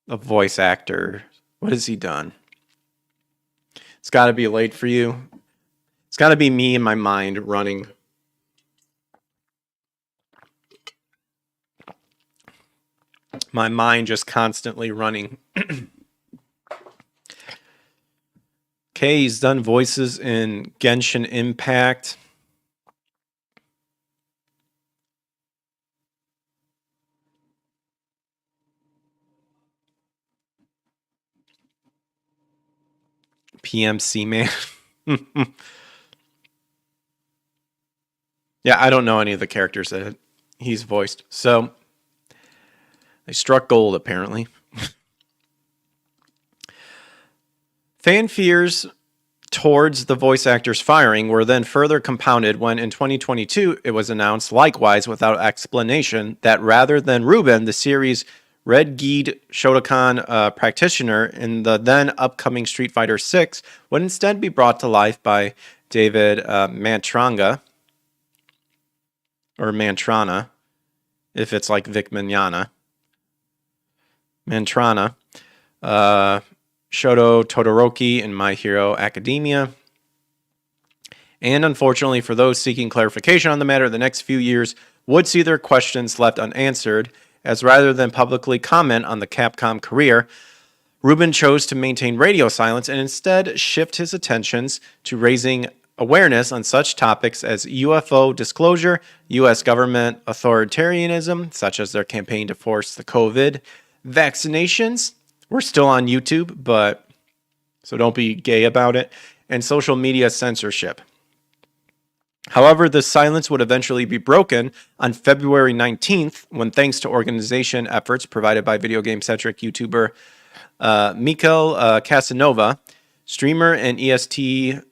a voice actor. What has he done? It's got to be late for you. It's got to be me in my mind running. My mind just constantly running. Okay, he's done voices in Genshin Impact. PMC man. Yeah, I don't know any of the characters that he's voiced. So they struck gold, apparently. Fan fears towards the voice actor's firing were then further compounded when in 2022 it was announced, likewise without explanation, that rather than Reuben, the series' Red Geed Shotokan practitioner in the then upcoming Street Fighter VI, would instead be brought to life by David Mantranga, or Mantrana, if it's like Vic Mignogna. Mantrana. Shoto Todoroki in My Hero Academia. And unfortunately, for those seeking clarification on the matter, the next few years would see their questions left unanswered, as rather than publicly comment on the Capcom career, Reuben chose to maintain radio silence and instead shift his attentions to raising awareness on such topics as UFO disclosure, U.S. government authoritarianism, such as their campaign to force the COVID vaccinations. We're still on YouTube, but so don't be gay about it, and social media censorship. However, this silence would eventually be broken on February 19th when, thanks to organization efforts provided by video game-centric YouTuber Mikael Casanova, streamer and ESTV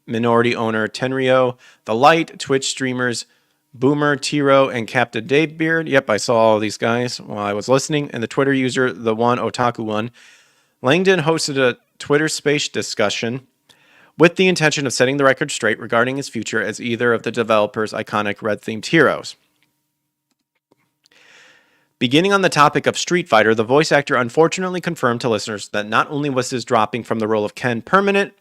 minority owner Tenryo The Light, Twitch streamers Boomer, Tiro, and Captain Dave Beard. Yep, I saw all these guys while I was listening. And the Twitter user, the one Otaku one. Langdon hosted a Twitter space discussion with the intention of setting the record straight regarding his future as either of the developers' iconic red-themed heroes. Beginning on the topic of Street Fighter, the voice actor unfortunately confirmed to listeners that not only was his dropping from the role of Ken permanent,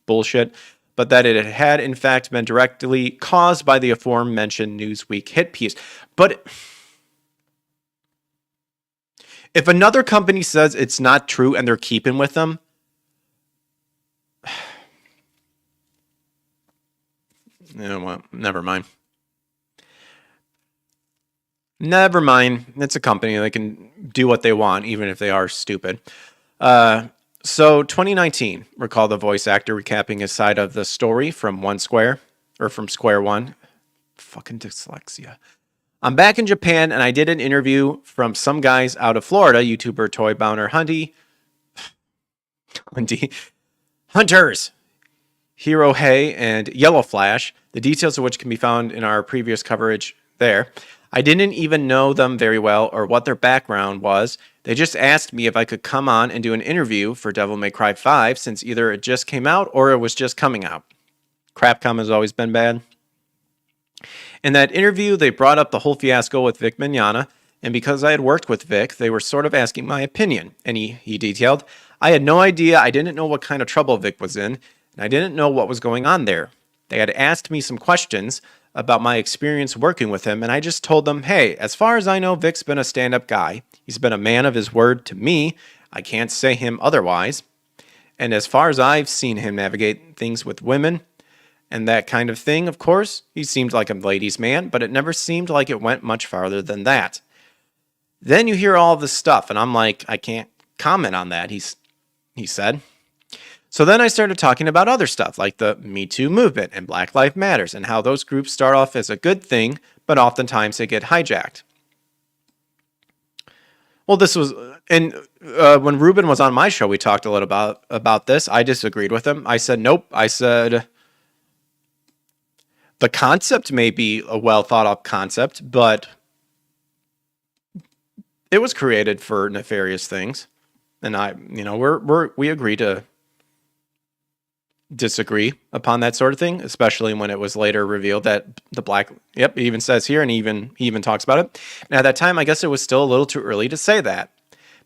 bullshit, but that it had in fact been directly caused by the aforementioned Newsweek hit piece. But if another company says it's not true and they're keeping with them, you know what? Never mind. Never mind. It's a company. They can do what they want, even if they are stupid. So 2019, recall the voice actor recapping his side of the story from from Square One. Fucking dyslexia. I'm back in Japan and I did an interview from some guys out of Florida, YouTuber Toy Bounder Hunters, Hero Hay, and Yellow Flash, the details of which can be found in our previous coverage there. I didn't even know them very well or what their background was. They just asked me if I could come on and do an interview for Devil May Cry 5 since either it just came out or it was just coming out. Crapcom has always been bad. In that interview, they brought up the whole fiasco with Vic Mignogna, and because I had worked with Vic, they were sort of asking my opinion. And he detailed, I had no idea, I didn't know what kind of trouble Vic was in, and I didn't know what was going on there. They had asked me some questions about my experience working with him, and I just told them, hey, as far as I know, Vic's been a stand-up guy. He's been a man of his word to me. I can't say him otherwise. And as far as I've seen him navigate things with women and that kind of thing, of course, he seemed like a ladies' man, but it never seemed like it went much farther than that. Then you hear all this stuff, and I'm like, I can't comment on that, he said. So then I started talking about other stuff like the Me Too movement and Black Lives Matters and how those groups start off as a good thing, but oftentimes they get hijacked. Well, this was, and when Reuben was on my show, we talked a little about this. I disagreed with him. I said, nope. I said, The concept may be a well thought out concept, but it was created for nefarious things. And we agree to disagree upon that sort of thing, especially when it was later revealed that the black, yep, it even says here, and he even talks about it. Now, at that time, I guess it was still a little too early to say that,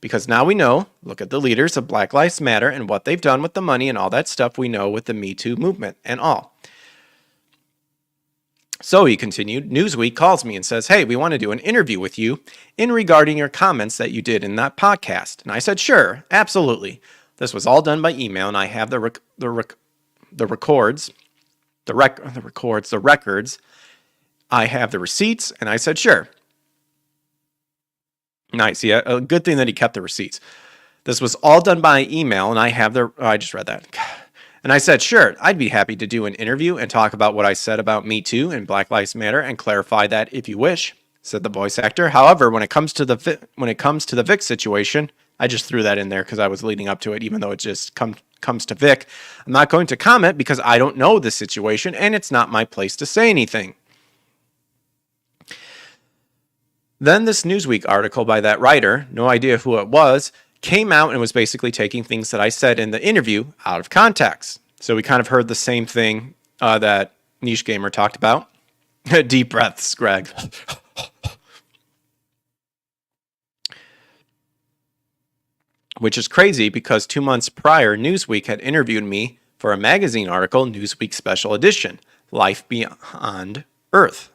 because now we know, look at the leaders of Black Lives Matter and what they've done with the money and all that stuff we know with the Me Too movement and all. So he continued, Newsweek calls me and says, hey, we want to do an interview with you in regarding your comments that you did in that podcast. And I said, sure, absolutely. This was all done by email, and I have the records. I have the receipts, and I said, sure. Nice. Yeah, a good thing that he kept the receipts. This was all done by email, and I just read that. And I said, sure, I'd be happy to do an interview and talk about what I said about Me Too and Black Lives Matter and clarify that if you wish, said the voice actor. However, when it comes to the Vic situation, I just threw that in there because I was leading up to it, even though it just comes to Vic. I'm not going to comment because I don't know the situation and it's not my place to say anything. Then this Newsweek article by that writer, no idea who it was, came out and was basically taking things that I said in the interview out of context. So we kind of heard the same thing that Niche Gamer talked about. Deep breaths, Greg. Which is crazy because 2 months prior, Newsweek had interviewed me for a magazine article, Newsweek Special Edition, Life Beyond Earth,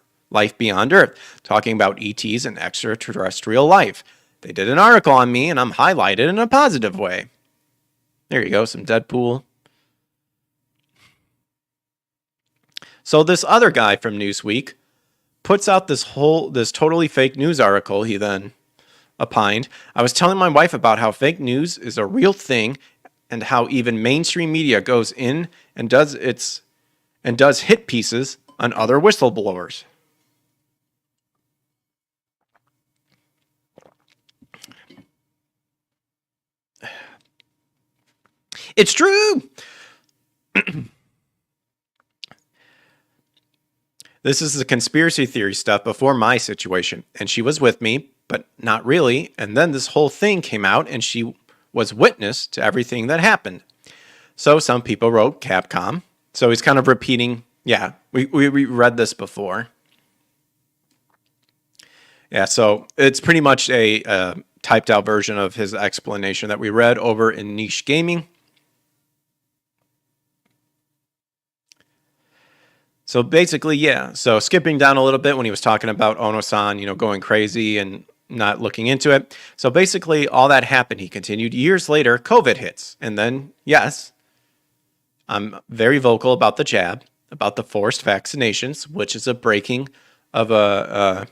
talking about ETs and extraterrestrial life. They did an article on me, and I'm highlighted in a positive way. There you go, some Deadpool. So this other guy from Newsweek puts out this totally fake news article. He then opined, I was telling my wife about how fake news is a real thing and how even mainstream media goes in and does hit pieces on other whistleblowers. It's true. This is the conspiracy theory stuff before my situation, and she was with me, but not really. And then this whole thing came out, and she was witness to everything that happened. So some people wrote Capcom. So he's kind of repeating. Yeah, we read this before. Yeah, so it's pretty much a typed out version of his explanation that we read over in Niche Gaming. So basically, yeah. So skipping down a little bit when he was talking about Ono-san, going crazy and not looking into it. So basically, all that happened, he continued. Years later, COVID hits. And then, yes, I'm very vocal about the jab, about the forced vaccinations, which is a breaking of a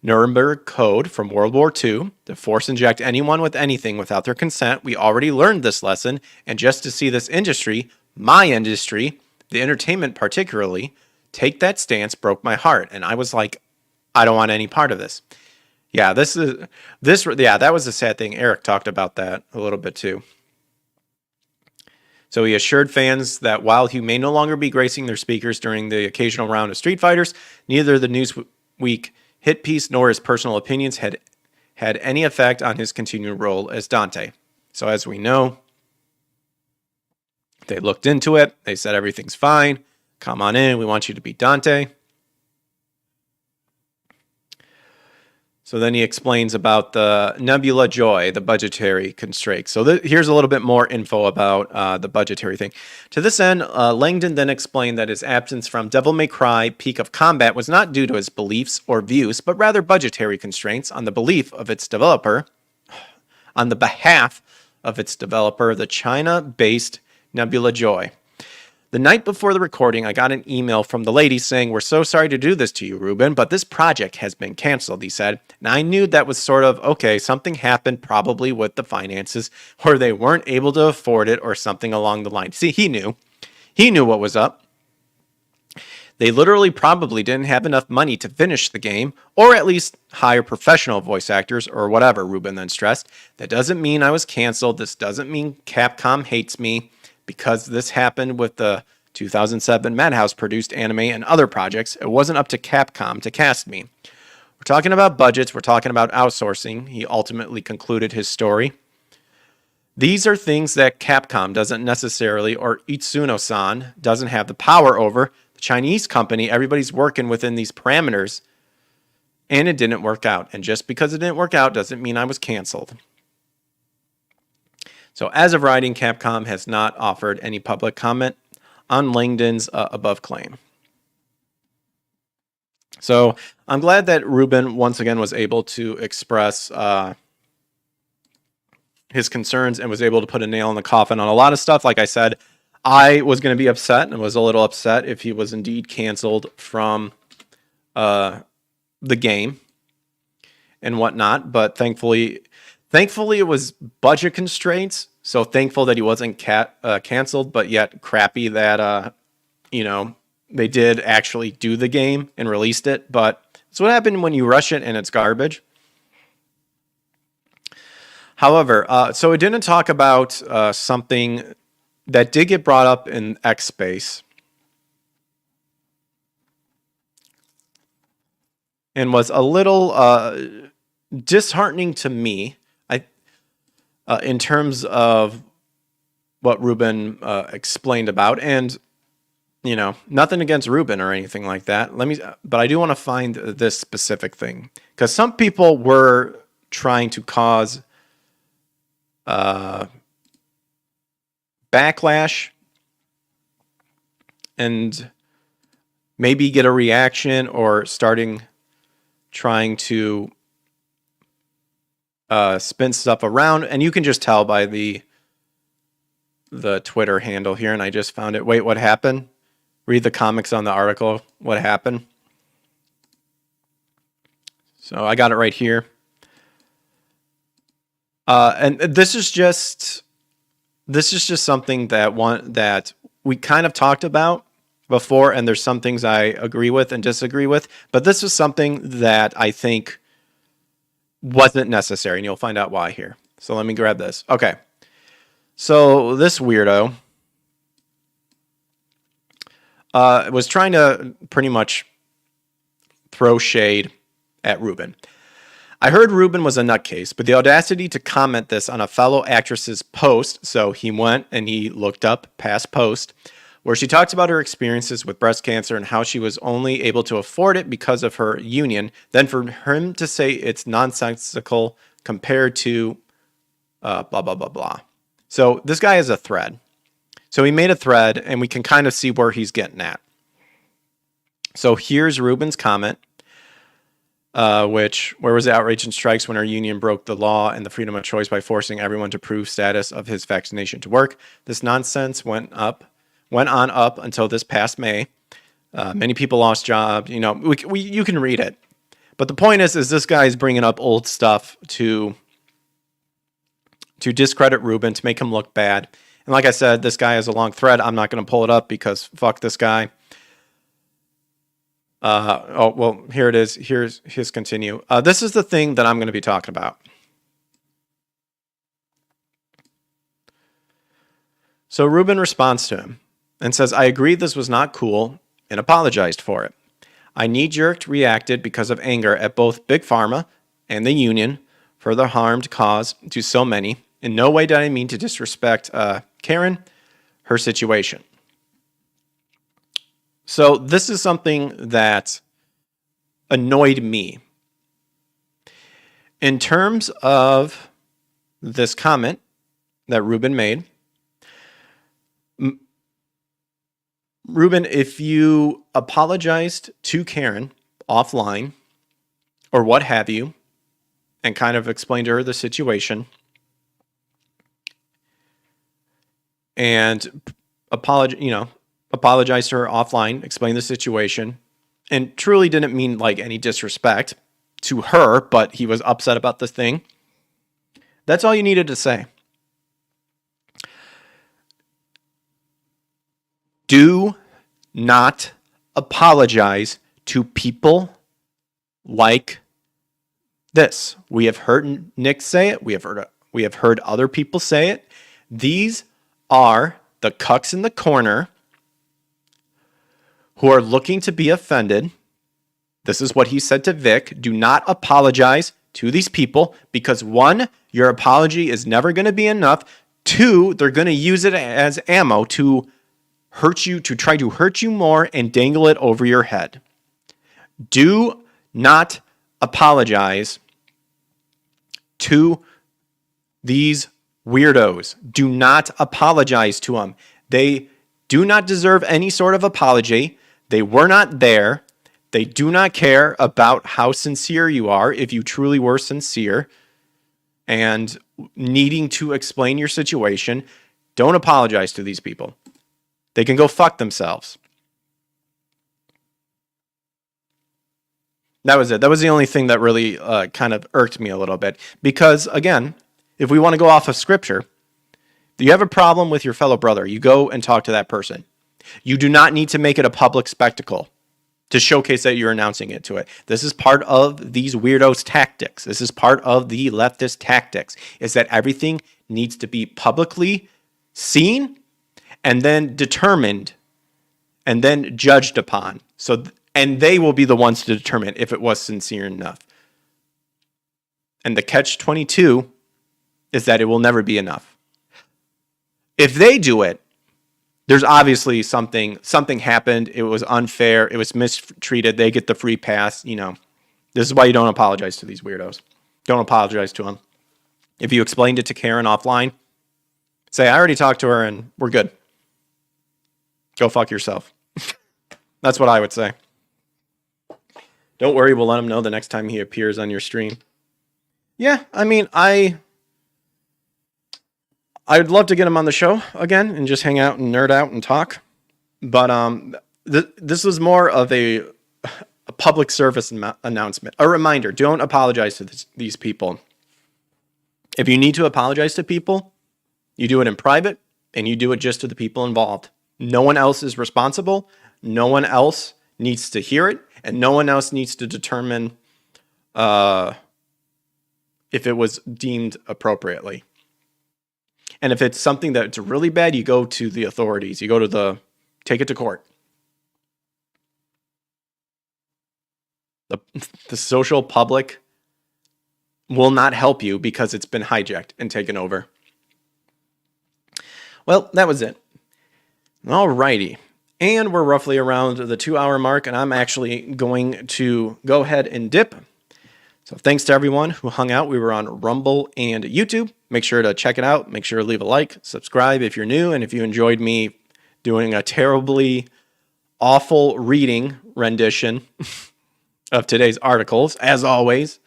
Nuremberg Code from World War II to force inject anyone with anything without their consent. We already learned this lesson. And just to see this industry, my industry, the entertainment particularly, take that stance broke my heart. And I was like, I don't want any part of this. Yeah, that was a sad thing. Eric talked about that a little bit too. So he assured fans that while he may no longer be gracing their speakers during the occasional round of Street Fighters, neither the Newsweek hit piece nor his personal opinions had any effect on his continued role as Dante. So as we know, they looked into it. They said everything's fine. Come on in. We want you to be Dante. So then he explains about the Nebula Joy, the budgetary constraints. So here's a little bit more info about the budgetary thing. To this end, Langdon then explained that his absence from Devil May Cry Peak of Combat was not due to his beliefs or views, but rather budgetary constraints on the behalf of its developer, the China-based Nebula Joy. The night before the recording, I got an email from the lady saying, we're so sorry to do this to you, Reuben, but this project has been canceled, he said. And I knew that was sort of, okay, something happened probably with the finances, or they weren't able to afford it, or something along the line. See, he knew. He knew what was up. They literally probably didn't have enough money to finish the game, or at least hire professional voice actors, or whatever, Reuben then stressed. That doesn't mean I was canceled. This doesn't mean Capcom hates me. Because this happened with the 2007, Madhouse produced anime and other projects. It wasn't up to Capcom to cast me. We're talking about budgets. We're talking about outsourcing. He ultimately concluded his story. These are things that Capcom doesn't necessarily, or Itsuno-san doesn't have the power over. The Chinese company, everybody's working within these parameters, and it didn't work out. And just because it didn't work out doesn't mean I was canceled. So as of writing, Capcom has not offered any public comment on Langdon's above claim. So I'm glad that Reuben once again was able to express his concerns and was able to put a nail in the coffin on a lot of stuff. Like I said, I was going to be upset and was a little upset if he was indeed canceled from the game and whatnot. But thankfully it was budget constraints. So thankful that he wasn't canceled, but yet crappy that, they did actually do the game and released it. But it's what happened when you rush it and it's garbage. However, so it didn't talk about something that did get brought up in X Space and was a little disheartening to me. In terms of what Reuben explained about, and nothing against Reuben or anything like that. But I do want to find this specific thing because some people were trying to cause backlash and maybe get a reaction or trying to spin stuff around, and you can just tell by the Twitter handle here, and I just found it. Wait, what happened? Read the comics on the article. What happened? So I got it right here. And this is just something that we kind of talked about before, and there's some things I agree with and disagree with, but this is something that I think wasn't necessary, and you'll find out why here. So let me grab this. Okay. So this weirdo was trying to pretty much throw shade at Reuben. I heard Reuben was a nutcase, but the audacity to comment this on a fellow actress's post, so he went and he looked up past post, where she talks about her experiences with breast cancer and how she was only able to afford it because of her union, then for him to say it's nonsensical compared to blah, blah, blah, blah. So this guy has a thread. So he made a thread, and we can kind of see where he's getting at. So here's Reuben's comment, where was the outrage and strikes when our union broke the law and the freedom of choice by forcing everyone to prove status of his vaccination to work. This nonsense went on up until this past May. Many people lost jobs. You can read it. But the point is this guy is bringing up old stuff to discredit Reuben, to make him look bad. And like I said, this guy has a long thread. I'm not going to pull it up because fuck this guy. Here it is. Here's his continue. This is the thing that I'm going to be talking about. So Reuben responds to him and says, I agree this was not cool and apologized for it. I knee-jerked reacted because of anger at both Big Pharma and the union for the harm caused to so many. In no way did I mean to disrespect Karen, her situation. So this is something that annoyed me. In terms of this comment that Reuben made, Reuben, if you apologized to Karen offline or what have you, and kind of explained to her the situation, and apologize to her offline, explain the situation, and truly didn't mean like any disrespect to her, but he was upset about this thing. That's all you needed to say. Do not apologize to people like this. We have heard Nick say it. We have heard other people say it. These are the cucks in the corner who are looking to be offended, this is what he said to Vic, do not apologize to these people because 1, your apology is never going to be enough. 2, they're going to use it as ammo to hurt you, to try to hurt you more and dangle it over your head. Do not apologize to these weirdos. Do not apologize to them. They do not deserve any sort of apology. They were not there. They do not care about how sincere you are, if you truly were sincere and needing to explain your situation. Don't apologize to these people. They can go fuck themselves. That was it. That was the only thing that really kind of irked me a little bit. Because, again, if we want to go off of scripture, if you have a problem with your fellow brother, you go and talk to that person. You do not need to make it a public spectacle to showcase that you're announcing it to it. This is part of these weirdos' tactics. This is part of the leftist tactics, is that everything needs to be publicly seen and then determined and then judged upon. And they will be the ones to determine if it was sincere enough. And the catch-22 is that it will never be enough. If they do it, there's obviously something happened. It was unfair. It was mistreated. They get the free pass. You know, this is why you don't apologize to these weirdos. Don't apologize to them. If you explained it to Karen offline, say, I already talked to her and we're good. Go fuck yourself. That's what I would say. Don't worry, we'll let him know the next time he appears on your stream. Yeah, I mean, I'd love to get him on the show again and just hang out and nerd out and talk. But this was more of a public service announcement. A reminder, don't apologize to these people. If you need to apologize to people, you do it in private and you do it just to the people involved. No one else is responsible. No one else needs to hear it. And no one else needs to determine if it was deemed appropriately. And if it's something that's really bad, you go to the authorities. You go to take it to court. The social public will not help you because it's been hijacked and taken over. Well, that was it. Alrighty. And we're roughly around the 2-hour mark, and I'm actually going to go ahead and dip. So thanks to everyone who hung out. We were on Rumble and YouTube. Make sure to check it out. Make sure to leave a like, subscribe if you're new, and if you enjoyed me doing a terribly awful reading rendition of today's articles, as always,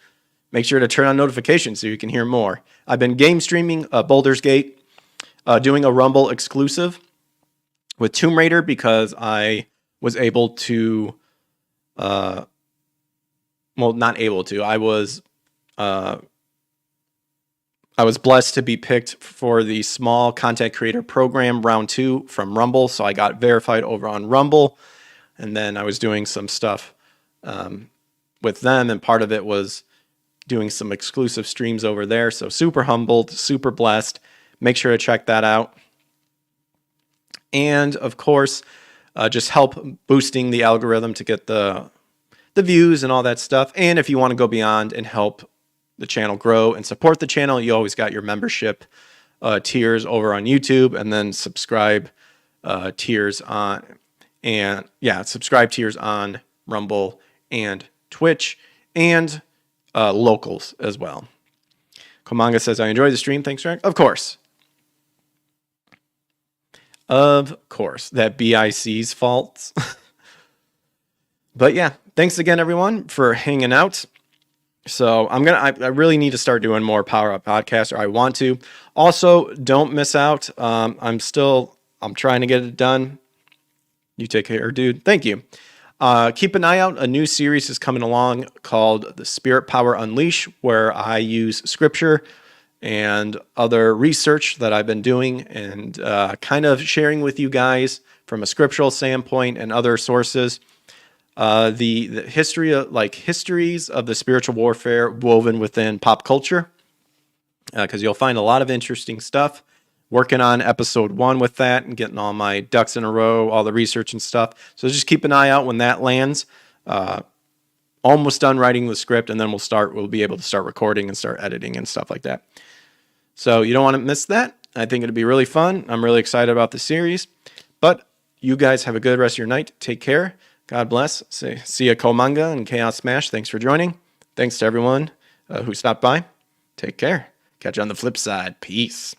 make sure to turn on notifications so you can hear more. I've been game streaming Baldur's Gate, doing a Rumble exclusive with Tomb Raider because I was able to, not able to. I was blessed to be picked for the small content creator program round 2 from Rumble, so I got verified over on Rumble, and then I was doing some stuff with them, and part of it was doing some exclusive streams over there. So super humbled, super blessed. Make sure to check that out. And of course, just help boosting the algorithm to get the views and all that stuff. And if you want to go beyond and help the channel grow and support the channel, you always got your membership tiers over on YouTube, and then subscribe tiers on subscribe tiers on Rumble and Twitch and locals as well. Komanga says, I enjoyed the stream. Thanks, Jack. Of course. Of course. That BIC's fault. But yeah, thanks again, everyone, for hanging out. So I really need to start doing more Power Up podcasts, or I want to. Also, don't miss out. I'm trying to get it done. You take care, dude. Thank you. Keep an eye out. A new series is coming along called The Spirit Power Unleash, where I use scripture and other research that I've been doing and kind of sharing with you guys from a scriptural standpoint and other sources. The history of histories of the spiritual warfare woven within pop culture, because you'll find a lot of interesting stuff working on episode 1 with that and getting all my ducks in a row, all the research and stuff. So just keep an eye out when that lands. Almost done writing the script, and then we'll be able to start recording and start editing and stuff like that. So you don't want to miss that. I think it'll be really fun. I'm really excited about the series. But you guys have a good rest of your night. Take care. God bless. See ya, Komanga and Chaos Smash. Thanks for joining. Thanks to everyone who stopped by. Take care. Catch you on the flip side. Peace.